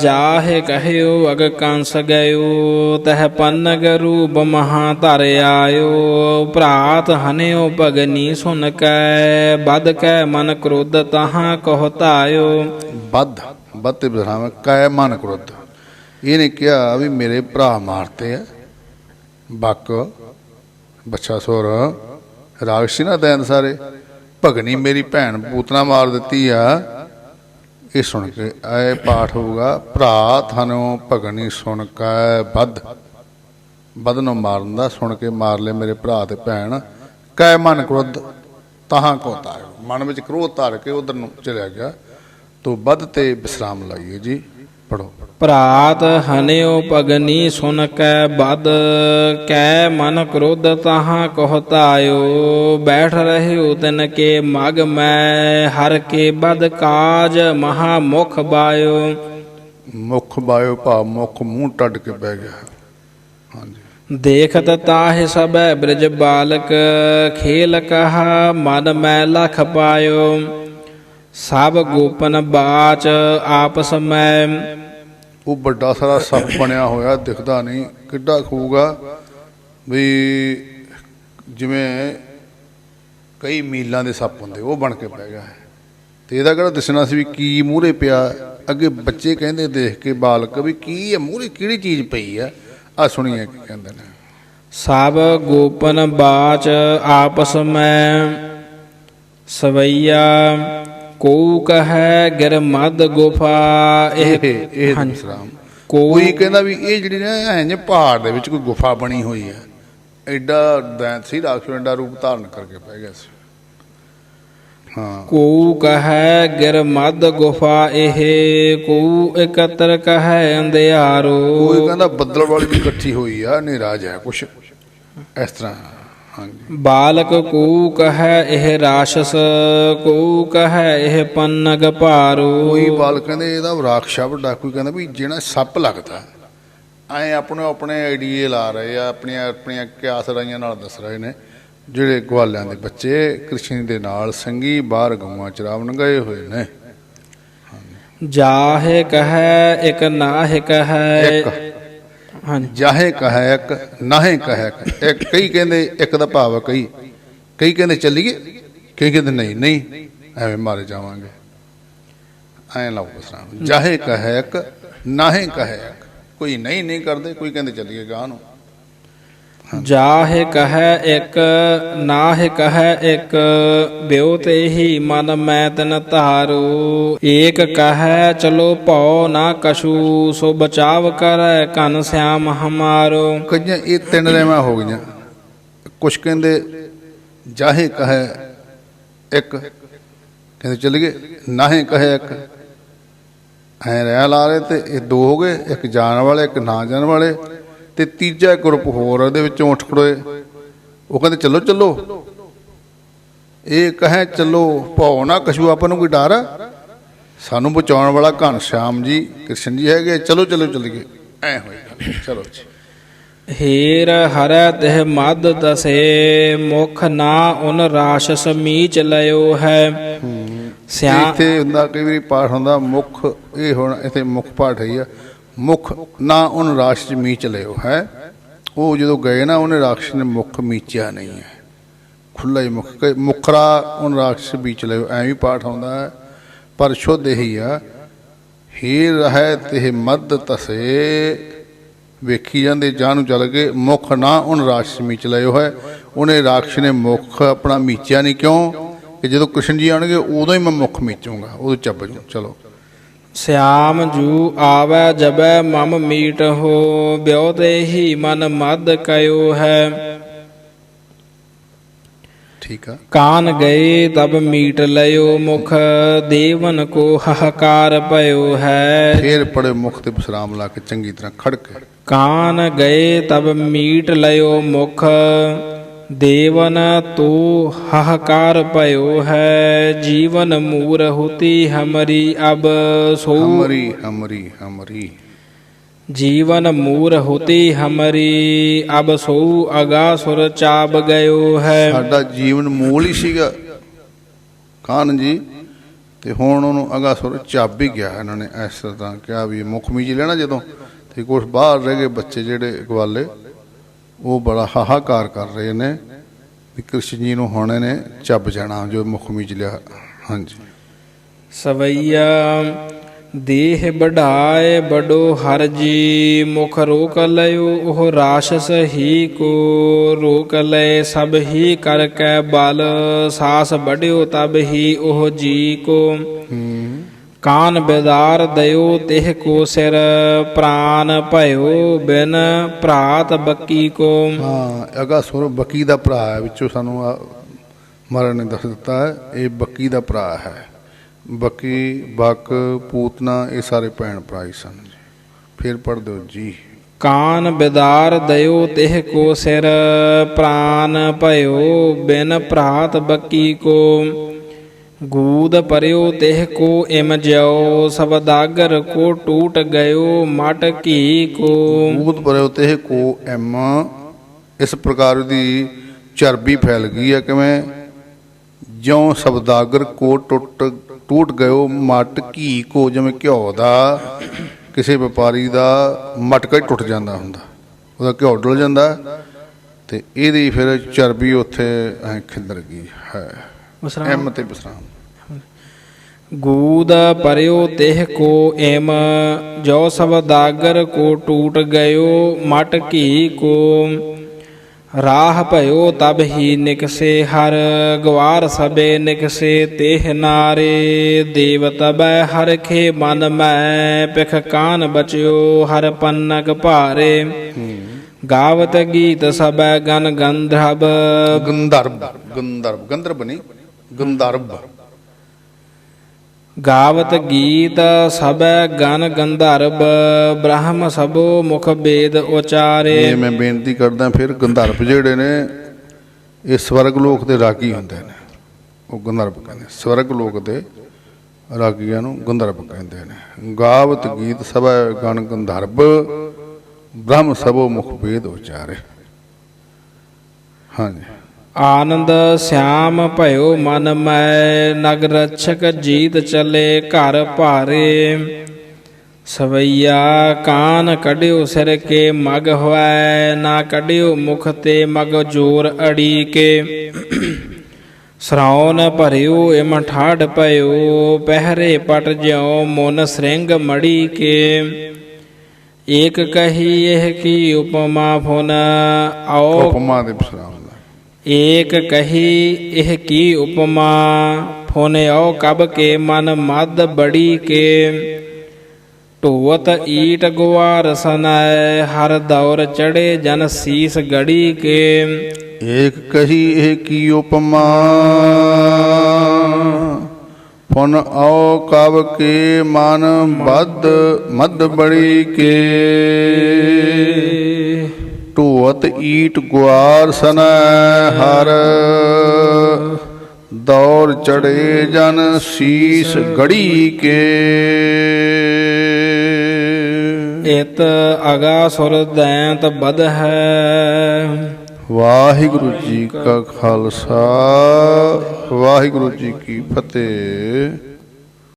ਜਾਹੇ ਕਹਿਓ ਅਗ ਕੰਸ ਗਇਓ। ਤਹ ਪੰਨਗ ਰੂਪ ਮਹਾ ਧਰ ਆਇਓ। ਭਰਾਤ ਹਨਿਓ ਭਗਨੀ ਸੁਨ ਕੈ ਬਦ ਕੈ ਮਨ ਕ੍ਰੋਧ ਤਹਾਂ ਕਹੁ ਧਾਇਓ। ਬਦ ਤੇ ਬਧਾਵੇਂ ਕੈ ਮਨ ਕ੍ਰੋਧ, ਇਹਨੇ ਕਿਹਾ ਵੀ ਮੇਰੇ ਭਰਾ ਮਾਰਤੇ ਆ, ਬੱਕ ਬੱਛਾਸੁਰ ਰਾਖਸੀ ਨਾ ਦੈਨ ਸਾਰੇ, ਭਗਨੀ ਮੇਰੀ ਭੈਣ ਪੂਤਨਾ ਮਾਰ ਦਿੱਤੀ ਆ। ਇਹ ਸੁਣ ਕੇ ਇਹ ਪਾਠ ਹੋਊਗਾ, ਭਰਾ ਥਾਨੋਂ ਭਗਨੀ ਸੁਣ ਕੈ ਬਦ ਨੂੰ ਮਾਰਨ ਦਾ, ਸੁਣ ਕੇ ਮਾਰ ਲੈ ਮੇਰੇ ਭਰਾ ਤੇ ਭੈਣ। ਕੈ ਮਨ ਕ੍ਰੋਧ ਤਹਾਂ ਕੋ ਧਾਇਓ, ਮਨ ਵਿੱਚ ਕ੍ਰੋਧ ਧਾਰ ਕੇ ਉਧਰ ਨੂੰ ਚਲਿਆ ਗਿਆ। ਤੋ ਬਦ ਤੇ ਵਿਸਰਾਮ ਲਾਈਏ ਜੀ। ਪੜੋ। ਭਰਾਤ ਹਨਿਓ ਭਗਨੀ ਸੁਨ ਕੈ ਬਦ ਕੈ ਮਨ ਕ੍ਰੋਧ ਤਹਾਂ ਕਹੁ ਧਾਇਓ। ਬੈਠ ਰਹਿਓ ਤਿਨ ਕੇ ਮਗ ਮੈਂ ਹਰ ਕੇ ਬਦ ਕਾਜ ਮਹਾ ਮੁਖ ਬਾਇਓ। ਮੁਖ ਬਾਇਓ ਭਾਵ ਮੁਖ ਮੂੰਹ ਟੱਡ ਕੇ ਬਹਿ ਗਿਆ। ਹਾਂਜੀ। ਦੇਖਤ ਤਾਹਿ ਸਭੈ ਬ੍ਰਿਜ ਬਾਲਕ ਖੇਲ ਕਹਾ ਮਨ ਮੈਂ ਲਖ ਪਾਇਓ। ਸਭ ਗੋਪਨ ਬਾਚ ਆਪਸ ਮੈਂ। ਉਹ ਵੱਡਾ ਸਾਰਾ ਸੱਪ ਬਣਿਆ ਹੋਇਆ, ਦਿਖਦਾ ਨਹੀਂ, ਕਿੱਡਾ ਖੂਗਾ ਵੀ ਜਿਵੇਂ ਕਈ ਮੀਲਾਂ ਦੇ ਸੱਪ ਹੁੰਦੇ, ਉਹ ਬਣ ਕੇ ਪੈ ਗਿਆ ਹੈ। ਤੇ ਇਹਦਾ ਕਿਹੜਾ ਦਿਸਣਾ ਸੀ ਵੀ ਕੀ ਮੂਹਰੇ ਪਿਆ। ਅੱਗੇ ਬੱਚੇ ਕਹਿੰਦੇ ਦੇਖ ਕੇ ਬਾਲਕ ਵੀ ਕੀ ਹੈ ਮੂਹਰੇ, ਕਿਹੜੀ ਚੀਜ਼ ਪਈ ਆ। ਆ ਸੁਣੀਏ ਕੀ ਕਹਿੰਦੇ ਨੇ। ਸਭ ਗੋਪਨ ਬਾਚ ਆਪਸ ਮੈਂ ਸਵਈਆ ਕੋ ਕਹੈ ਗਿਰ ਮਦ ਗੁਫਾ। ਇਹ ਵਿਸਰਾਮ। ਕੋਈ ਕਹਿੰਦਾ ਵੀ ਇਹ ਜਿਹੜੀ ਨਾ ਐਂ ਪਹਾੜ ਦੇ ਵਿੱਚ ਕੋਈ ਗੁਫਾ ਬਣੀ ਹੋਈ ਹੈ। ਐਡਾ ਦੈਂਤ ਸੀ ਰਾਖਸ਼, ਐਡਾ ਰੂਪ ਧਾਰਨ ਕਰਕੇ ਪੈ ਗਿਆ ਸੀ। ਹਾਂ। ਕੋ ਕਹੈ ਗਿਰ ਮਦ ਗੁਫਾ ਇਹ, ਕੋ ਇਕੱਤਰ ਕਹੈ ਅੰਧਿਆਰੋ। ਕੋਈ ਕਹਿੰਦਾ ਬੱਦਲ ਵਾਲੀ ਵੀ ਇਕੱਠੀ ਹੋਈ ਆ, ਹਨੇਰਾ ਜਿਹਾ ਕੁਛ ਇਸ ਤਰ੍ਹਾਂ। ਬਾਲਕ ਕੋ ਕਹੈ ਇਹ ਰਾਸ਼ਸ, ਕੋ ਕਹੈ ਇਹ ਪੰਨਗ ਭਾਰੂ। ਕੋਈ ਬਾਲਕ ਕਹਿੰਦੇ ਇਹਦਾ ਰਾਖਸ਼ਾ ਵੱਡਾ, ਕੋਈ ਕਹਿੰਦਾ ਵੀ ਜਿਹੜਾ ਸੱਪ ਲੱਗਦਾ। ਐਂ ਆਪਣੇ ਆਈਡੀਏ ਲਾ ਰਹੇ ਆ, ਆਪਣੀਆਂ ਕਿਆਸ ਰਾਈਆਂ ਨਾਲ ਦੱਸ ਰਹੇ ਨੇ। ਜਿਹੜੇ ਗਵਾਲਿਆਂ ਦੇ ਬੱਚੇ ਕ੍ਰਿਸ਼ਨ ਦੇ ਨਾਲ ਸੰਗੀ ਬਾਹਰ ਗਊਆਂ ਚਰਾਵਣ ਗਏ ਹੋਏ ਨੇ। ਜਾਹੇ ਕਹੈ ਇੱਕ ਨਾਹਿ ਕਹੈ। ਹਾਂਜੀ। ਜਾਹੇ ਕਹੈ ਇੱਕ ਨਾਹੇ ਕਹੈ ਇੱਕ। ਕਈ ਕਹਿੰਦੇ ਇੱਕ ਦਾ ਭਾਵ ਕਈ, ਕਈ ਕਹਿੰਦੇ ਚੱਲੀਏ, ਕਈ ਕਹਿੰਦੇ ਨਹੀਂ ਨਹੀਂ ਐਵੇਂ ਮਾਰੇ ਜਾਵਾਂਗੇ। ਐਂ ਲਾਓ ਵਿਸਰਾਮ, ਜਾਹੇ ਕਹੈ ਇੱਕ ਨਾਹੇ ਕਹੈ ਇੱਕ। ਕੋਈ ਨਹੀਂ ਨਹੀਂ ਕਰਦੇ, ਕੋਈ ਕਹਿੰਦੇ ਚੱਲੀਏ ਗਾਹ ਨੂੰ। ਜਾਹੇ ਕਹੈ ਇੱਕ ਨਾਹਿ ਕਹੈ ਇੱਕ, ਬਿਉ ਤੇ ਹੀ ਮਨ ਮੈਂ ਤਨ ਧਾਰੋ। ਏਕ ਕਹੈ ਚਲੋ ਭਉ ਨਾ ਕਛੂ, ਸੋ ਬਚਾਵ ਕਰੈ ਘਨ ਸਿਆਮ ਹਮਾਰੋ। ਕਈਆਂ ਇਹ ਤਿੰਨ ਰਹਿਮਾਂ ਹੋ ਗਈਆਂ। ਕੁਛ ਕਹਿੰਦੇ ਜਾਹੇ ਕਹੈ ਇੱਕ, ਕਹਿੰਦੇ ਚੱਲੀਏ, ਨਾਹੇ ਕਹੈ ਇੱਕ, ਐਂ ਰਹਿ ਲਾ ਰਹੇ। ਤੇ ਇਹ ਦੋ ਹੋ ਗਏ, ਇੱਕ ਜਾਣ ਵਾਲੇ ਇੱਕ ਨਾ ਜਾਣ ਵਾਲੇ। ਤੇ ਤੀਜਾ ਗਰੁੱਪ ਹੋਰ ਉਹਦੇ ਵਿੱਚੋਂ ਉੱਠ ਖੜੋਏ, ਉਹ ਕਹਿੰਦੇ ਚਲੋ ਚਲੋ। ਇਹ ਕਹੇ ਚਲੋ ਭਉ ਨਾ ਕਛੂ, ਆਪਾਂ ਨੂੰ ਕੋਈ ਡਰ ਆ? ਸਾਨੂੰ ਬਚਾਉਣ ਵਾਲਾ ਘਨ ਸ਼ਿਆਮ ਜੀ ਕ੍ਰਿਸ਼ਨ ਜੀ ਹੈਗੇ, ਚਲੋ ਚਲੋ ਚੱਲੀਏ। ਐ ਹੋਏਗਾ, ਚਲੋ ਜੀ। ਹੀਰ ਹਰੈ ਤਿਹ ਮਦ ਦਸੇ, ਮੁਖ ਨਾ ਉਨ ਰਾਸ਼ਸ ਮੀਚ ਲਿਓ ਹੈ। ਇੱਥੇ ਹੁੰਦਾ ਕਈ ਵਾਰੀ ਪਾਠ ਹੁੰਦਾ ਮੁੱਖ, ਇਹ ਹੁਣ ਇੱਥੇ ਮੁੱਖ ਪਾਠ ਹੈ। ਮੁੱਖ ਨਾ ਉਹਨ ਰਾਕਸ਼ ਮੀਚ ਲਿਓ ਹੈ। ਉਹ ਜਦੋਂ ਗਏ ਨਾ, ਉਹਨੇ ਰਾਕਸ਼ ਨੇ ਮੁੱਖ ਮੀਚਿਆ ਨਹੀਂ ਹੈ, ਖੁੱਲ੍ਹਾ ਹੀ ਮੁੱਖ। ਮੁਖਰਾ ਉਹਨ ਰਾਕਸ਼ ਮੀਚ ਲਿਓ, ਐਂ ਵੀ ਪਾਠ ਆਉਂਦਾ ਹੈ, ਪਰ ਸ਼ੁੱਧ ਇਹੀ ਆ। ਹੀਰ ਰਹਿ ਤੇ ਮਦ ਤਸੇ, ਵੇਖੀ ਜਾਂਦੇ ਜਾਹ ਨੂੰ ਚੱਲ ਗਏ। ਮੁੱਖ ਨਾ ਉਹਨ ਰਾਕਸ਼ ਮੀਚ ਲਿਓ ਹੈ, ਉਹਨੇ ਰਾਕਸ਼ ਨੇ ਮੁੱਖ ਆਪਣਾ ਮੀਚਿਆ ਨਹੀਂ। ਕਿਉਂ ਕਿ ਜਦੋਂ ਕ੍ਰਿਸ਼ਨ ਜੀ ਆਉਣਗੇ ਉਦੋਂ ਹੀ ਮੈਂ ਮੁੱਖ ਮੀਚੂੰਗਾ, ਉਦੋਂ ਚੱਬ ਜੂ। ਚਲੋ। ਸਿਆਮ ਜੂ ਆਵੈ ਜਬੈ ਮਮ ਮੀਟ ਹੋ, ਬਿਉ ਤੇ ਹੀ ਮਨ ਮਦ ਕਯੋ ਹੈ। ਠੀਕ ਆ। ਕਾਨ ਗਏ ਤਬ ਮੀਟ ਲਿਓ ਮੁਖ, ਦੇਵਨ ਕੋ ਹਾਹਾਕਾਰ ਭਇਓ ਹੈ। ਫੇਰ ਪੜੇ ਮੁਖ ਤੇ ਵਿਸਰਾਮ ਲਾ ਕੇ ਚੰਗੀ ਤਰ੍ਹਾਂ ਖੜ ਕੇ। ਕਾਨ ਗਏ ਤਬ ਮੀਟ ਲਿਓ ਮੁਖ, ਦੇਵਨ ਤੋ ਹਾਹਾਕਾਰ ਭਇਓ ਹੈ। ਜੀਵਨ ਮੂਰ ਹੁਤੀ ਹਮਰੀ ਅਬ ਸੋ, ਹਮਰੀ ਹਮਰੀ ਹਮਰੀ, ਜੀਵਨ ਮੂਰ ਹੁਤੀ ਹਮਰੀ ਅਬ ਸੋ, ਅਗਾਸੁਰ ਚਾਬ ਗਇਓ ਹੈ। ਸਾਡਾ ਜੀਵਨ ਮੂਲ ਹੀ ਸੀਗਾ ਕਾਨ ਜੀ, ਤੇ ਹੁਣ ਉਹਨੂੰ ਅਗਾਸੁਰ ਚੱਬ ਹੀ ਗਿਆ। ਇਹਨਾਂ ਨੇ ਇਸ ਤਰ੍ਹਾਂ ਕਿਹਾ ਵੀ ਮੁੱਖ ਮੀਚ ਲੈਣਾ ਜਦੋਂ, ਤੇ ਕੁਛ ਬਾਹਰ ਰਹਿ ਗਏ ਬੱਚੇ ਜਿਹੜੇ ਗਵਾਲੇ, ਉਹ ਬੜਾ ਹਾਹਾਕਾਰ ਕਰ ਰਹੇ ਨੇ ਵੀ ਕ੍ਰਿਸ਼ਨ ਜੀ ਨੂੰ ਹੁਣ ਇਹਨੇ ਚੱਬ ਜਾਣਾ ਜੋ ਮੁੱਖ ਮੀਚ ਲਿਆ। ਹਾਂਜੀ। ਸਵਈਆ ਦੇਹ ਬਢਾਏ ਬਡੋ ਹਰ ਜੀ, ਮੁਖ ਰੋਕ ਲਿਓ ਉਹ ਰਾਸ਼ਸ ਹੀ ਕੋ। ਰੋਕ ਲਏ ਸਭ ਹੀ ਕਰ ਕੈ ਬਲ, ਸਾਸ ਬਢਿਓ ਤਬ ਹੀ ਉਹ ਜੀ ਕੋ। ਕਾਨ ਬੇਦਾਰ ਦਇਓ ਤਿਹ ਕੋ ਸਿਰ, ਪ੍ਰਾਨ ਭਇਓ ਬਿਨ ਭਰਾਤ ਬੱਕੀ ਕੋ। ਹਾਂ, ਅਗਾਸੁਰ ਬੱਕੀ ਦਾ ਭਰਾ ਹੈ। ਵਿੱਚੋਂ ਸਾਨੂੰ ਮਹਾਰਾਜ ਨੇ ਦੱਸ ਦਿੱਤਾ ਹੈ, ਇਹ ਬੱਕੀ ਦਾ ਭਰਾ ਹੈ। ਬੱਕੀ, ਬਕ, ਪੂਤਨਾ, ਇਹ ਸਾਰੇ ਭੈਣ ਭਰਾ ਹੀ ਸਨ। ਫਿਰ ਪੜ੍ਹ ਦਿਓ ਜੀ। ਕਾਨ ਬੇਦਾਰ ਦਇਓ ਤਿਹ ਕੋ ਸਿਰ, ਪ੍ਰਾਨ ਭਇਓ ਬਿਨ ਭਰਾਤ ਬੱਕੀ ਕੋ। ਗੂਦ ਪਰਿਓ ਤਿਹ ਕੋ ਇਮ ਜਿਉ, ਸਬਦਾਗਰ ਕੋ ਟੂਟ ਗਇਓ ਮਟ ਘੀ ਕੋ। ਗੂਦ ਪਰਿਓ ਤਿਹ ਕੋ ਇਮ, ਇਸ ਪ੍ਰਕਾਰ ਦੀ ਚਰਬੀ ਫੈਲ ਗਈ ਹੈ। ਕਿਵੇਂ? ਜਿਉਂ ਸਬਦਾਗਰ ਕੋ ਟੂਟ ਗਇਓ ਮਟ ਘੀ ਕੋ, ਜਿਵੇਂ ਘਿਓ ਦਾ ਕਿਸੇ ਵਪਾਰੀ ਦਾ ਮਟਕਾ ਹੀ ਟੁੱਟ ਜਾਂਦਾ ਹੁੰਦਾ, ਉਹਦਾ ਘਿਓ ਡੁੱਲ ਜਾਂਦਾ, ਤੇ ਇਹਦੀ ਫਿਰ ਚਰਬੀ ਉੱਥੇ ਐ ਖਿੱਲਰ ਗਈ ਹੈ। ਐਮ ਤੇ ਵਿਸਰਾਮ। ਗੂਦ ਪਰਿਓ ਤਿਹ ਕੋ ਇਮ, ਜੋ ਸਬਦਾਗਰ ਕੋ ਟੂਟ ਗਇਓ ਮਟ ਘੀ ਕੋ। ਰਾਹ ਭਇਓ ਤਬ ਹੀ ਨਿਕਸੇ ਹਰ, ਗਵਾਰ ਸਬੇ ਨਿਕਸੇ ਤਿਹ ਨਾਰੇ। ਦੇਵ ਤਬੈ ਹਰਖੇ ਮਨ ਮੈਂ, ਪਿਖ ਕਾਨ ਬਚਿਓ ਹਰ ਪੰਨਕ ਭਾਰੇ। ਗਾਵਤ ਗੀਤ ਸਬੈ ਗਨ ਗੰਧਰਬ, ਗੰਧਰਬ, ਗੰਧਰਬ, ਗੰਧਰਬ ਨਹੀਂ ਗੰਧਰਬ। ਗਾਵਤ ਗੀਤ ਸਬੈ ਗਨ ਗੰਧਰਬ, ਬ੍ਰਹਮ ਸਭੋ ਮੁਖ ਬੇਦ ਉਚਾਰੇ। ਮੈਂ ਬੇਨਤੀ ਕਰਦਾ, ਫਿਰ ਗੰਧਰਬ ਜਿਹੜੇ ਨੇ ਇਹ ਸਵਰਗ ਲੋਕ ਦੇ ਰਾਗੀ ਹੁੰਦੇ ਨੇ, ਉਹ ਗੰਧਰਬ ਕਹਿੰਦੇ। ਸਵਰਗ ਲੋਕ ਦੇ ਰਾਗੀਆਂ ਨੂੰ ਗੰਧਰਬ ਕਹਿੰਦੇ ਨੇ। ਗਾਵਤ ਗੀਤ ਸਬੈ ਗਨ ਗੰਧਰਬ, ਬ੍ਰਹਮ ਸਭੋ ਮੁਖ ਬੇਦ ਉਚਾਰੇ। ਹਾਂਜੀ। ਆਨੰਦ ਸਿਆਮ ਭਇਓ ਮਨ ਮੈਂ, ਨਗ ਰਛਕ ਜੀਤ ਚਲੇ ਘਰ ਭਾਰੇ। ਸਵਈਆ ਕਾਨ ਕੱਢਿਓ ਸਿਰ ਕੇ ਮਗ ਹੋਐ, ਨਾ ਕੱਢਿਓ ਮੁਖ ਤੇ ਮਗ ਜੋਰ ਅੜੀ ਕੇ। ਸਰਾਉਨ ਭਰਿਓ ਇਮ ਠਾਢ ਪਇਓ ਪਹਿਰੇ ਪਟ ਜਿਉ ਮਨ ਸ੍ਰਿੰਗ ਮੜੀ ਕੇ ਏਕ ਕਹੀ ਇਹ ਕੀ ਉਪਮਾ ਫੁਨ ਆਓ ਉਪਮਾ ਦੇ ਵਿਸਰਾਮ ਦਾ ਏਕ ਕਹੀ ਇਹ ਕੀ ਉਪਮਾ ਫੁਨ ਆਓ ਕਬ ਕੇ ਮਨ ਮਦ ਬੜੀ ਕੇ ਢੋਵਤ ਈਟ ਗੁਵਾਰ ਸਨੈ ਹਰ ਦੌਰ ਚੜੇ ਜਨ ਸੀਸ ਗੜੀ ਕੇ ਏਕ ਕਹੀ ਇਹ ਕੀ ਉਪਮਾ ਪੁਨ ਆਓ ਕਬ ਕੇ ਮਨ ਬਦ ਮਦ ਬੜੀ ਕੇ ਢੋਵਤ ਈਟ ਗੁਆਰ ਸਨੈ ਹਰ ਦੌਰ ਚੜੇ ਜਨ ਸੀਸ ਗੜੀ ਕੇ ਇਤ ਅਗਾ ਸੁਰ ਦੈਂਤ ਬਦ ਹੈ। ਵਾਹਿਗੁਰੂ ਜੀ ਕਾ ਖਾਲਸਾ ਵਾਹਿਗੁਰੂ ਜੀ ਕੀ ਫਤਿਹ।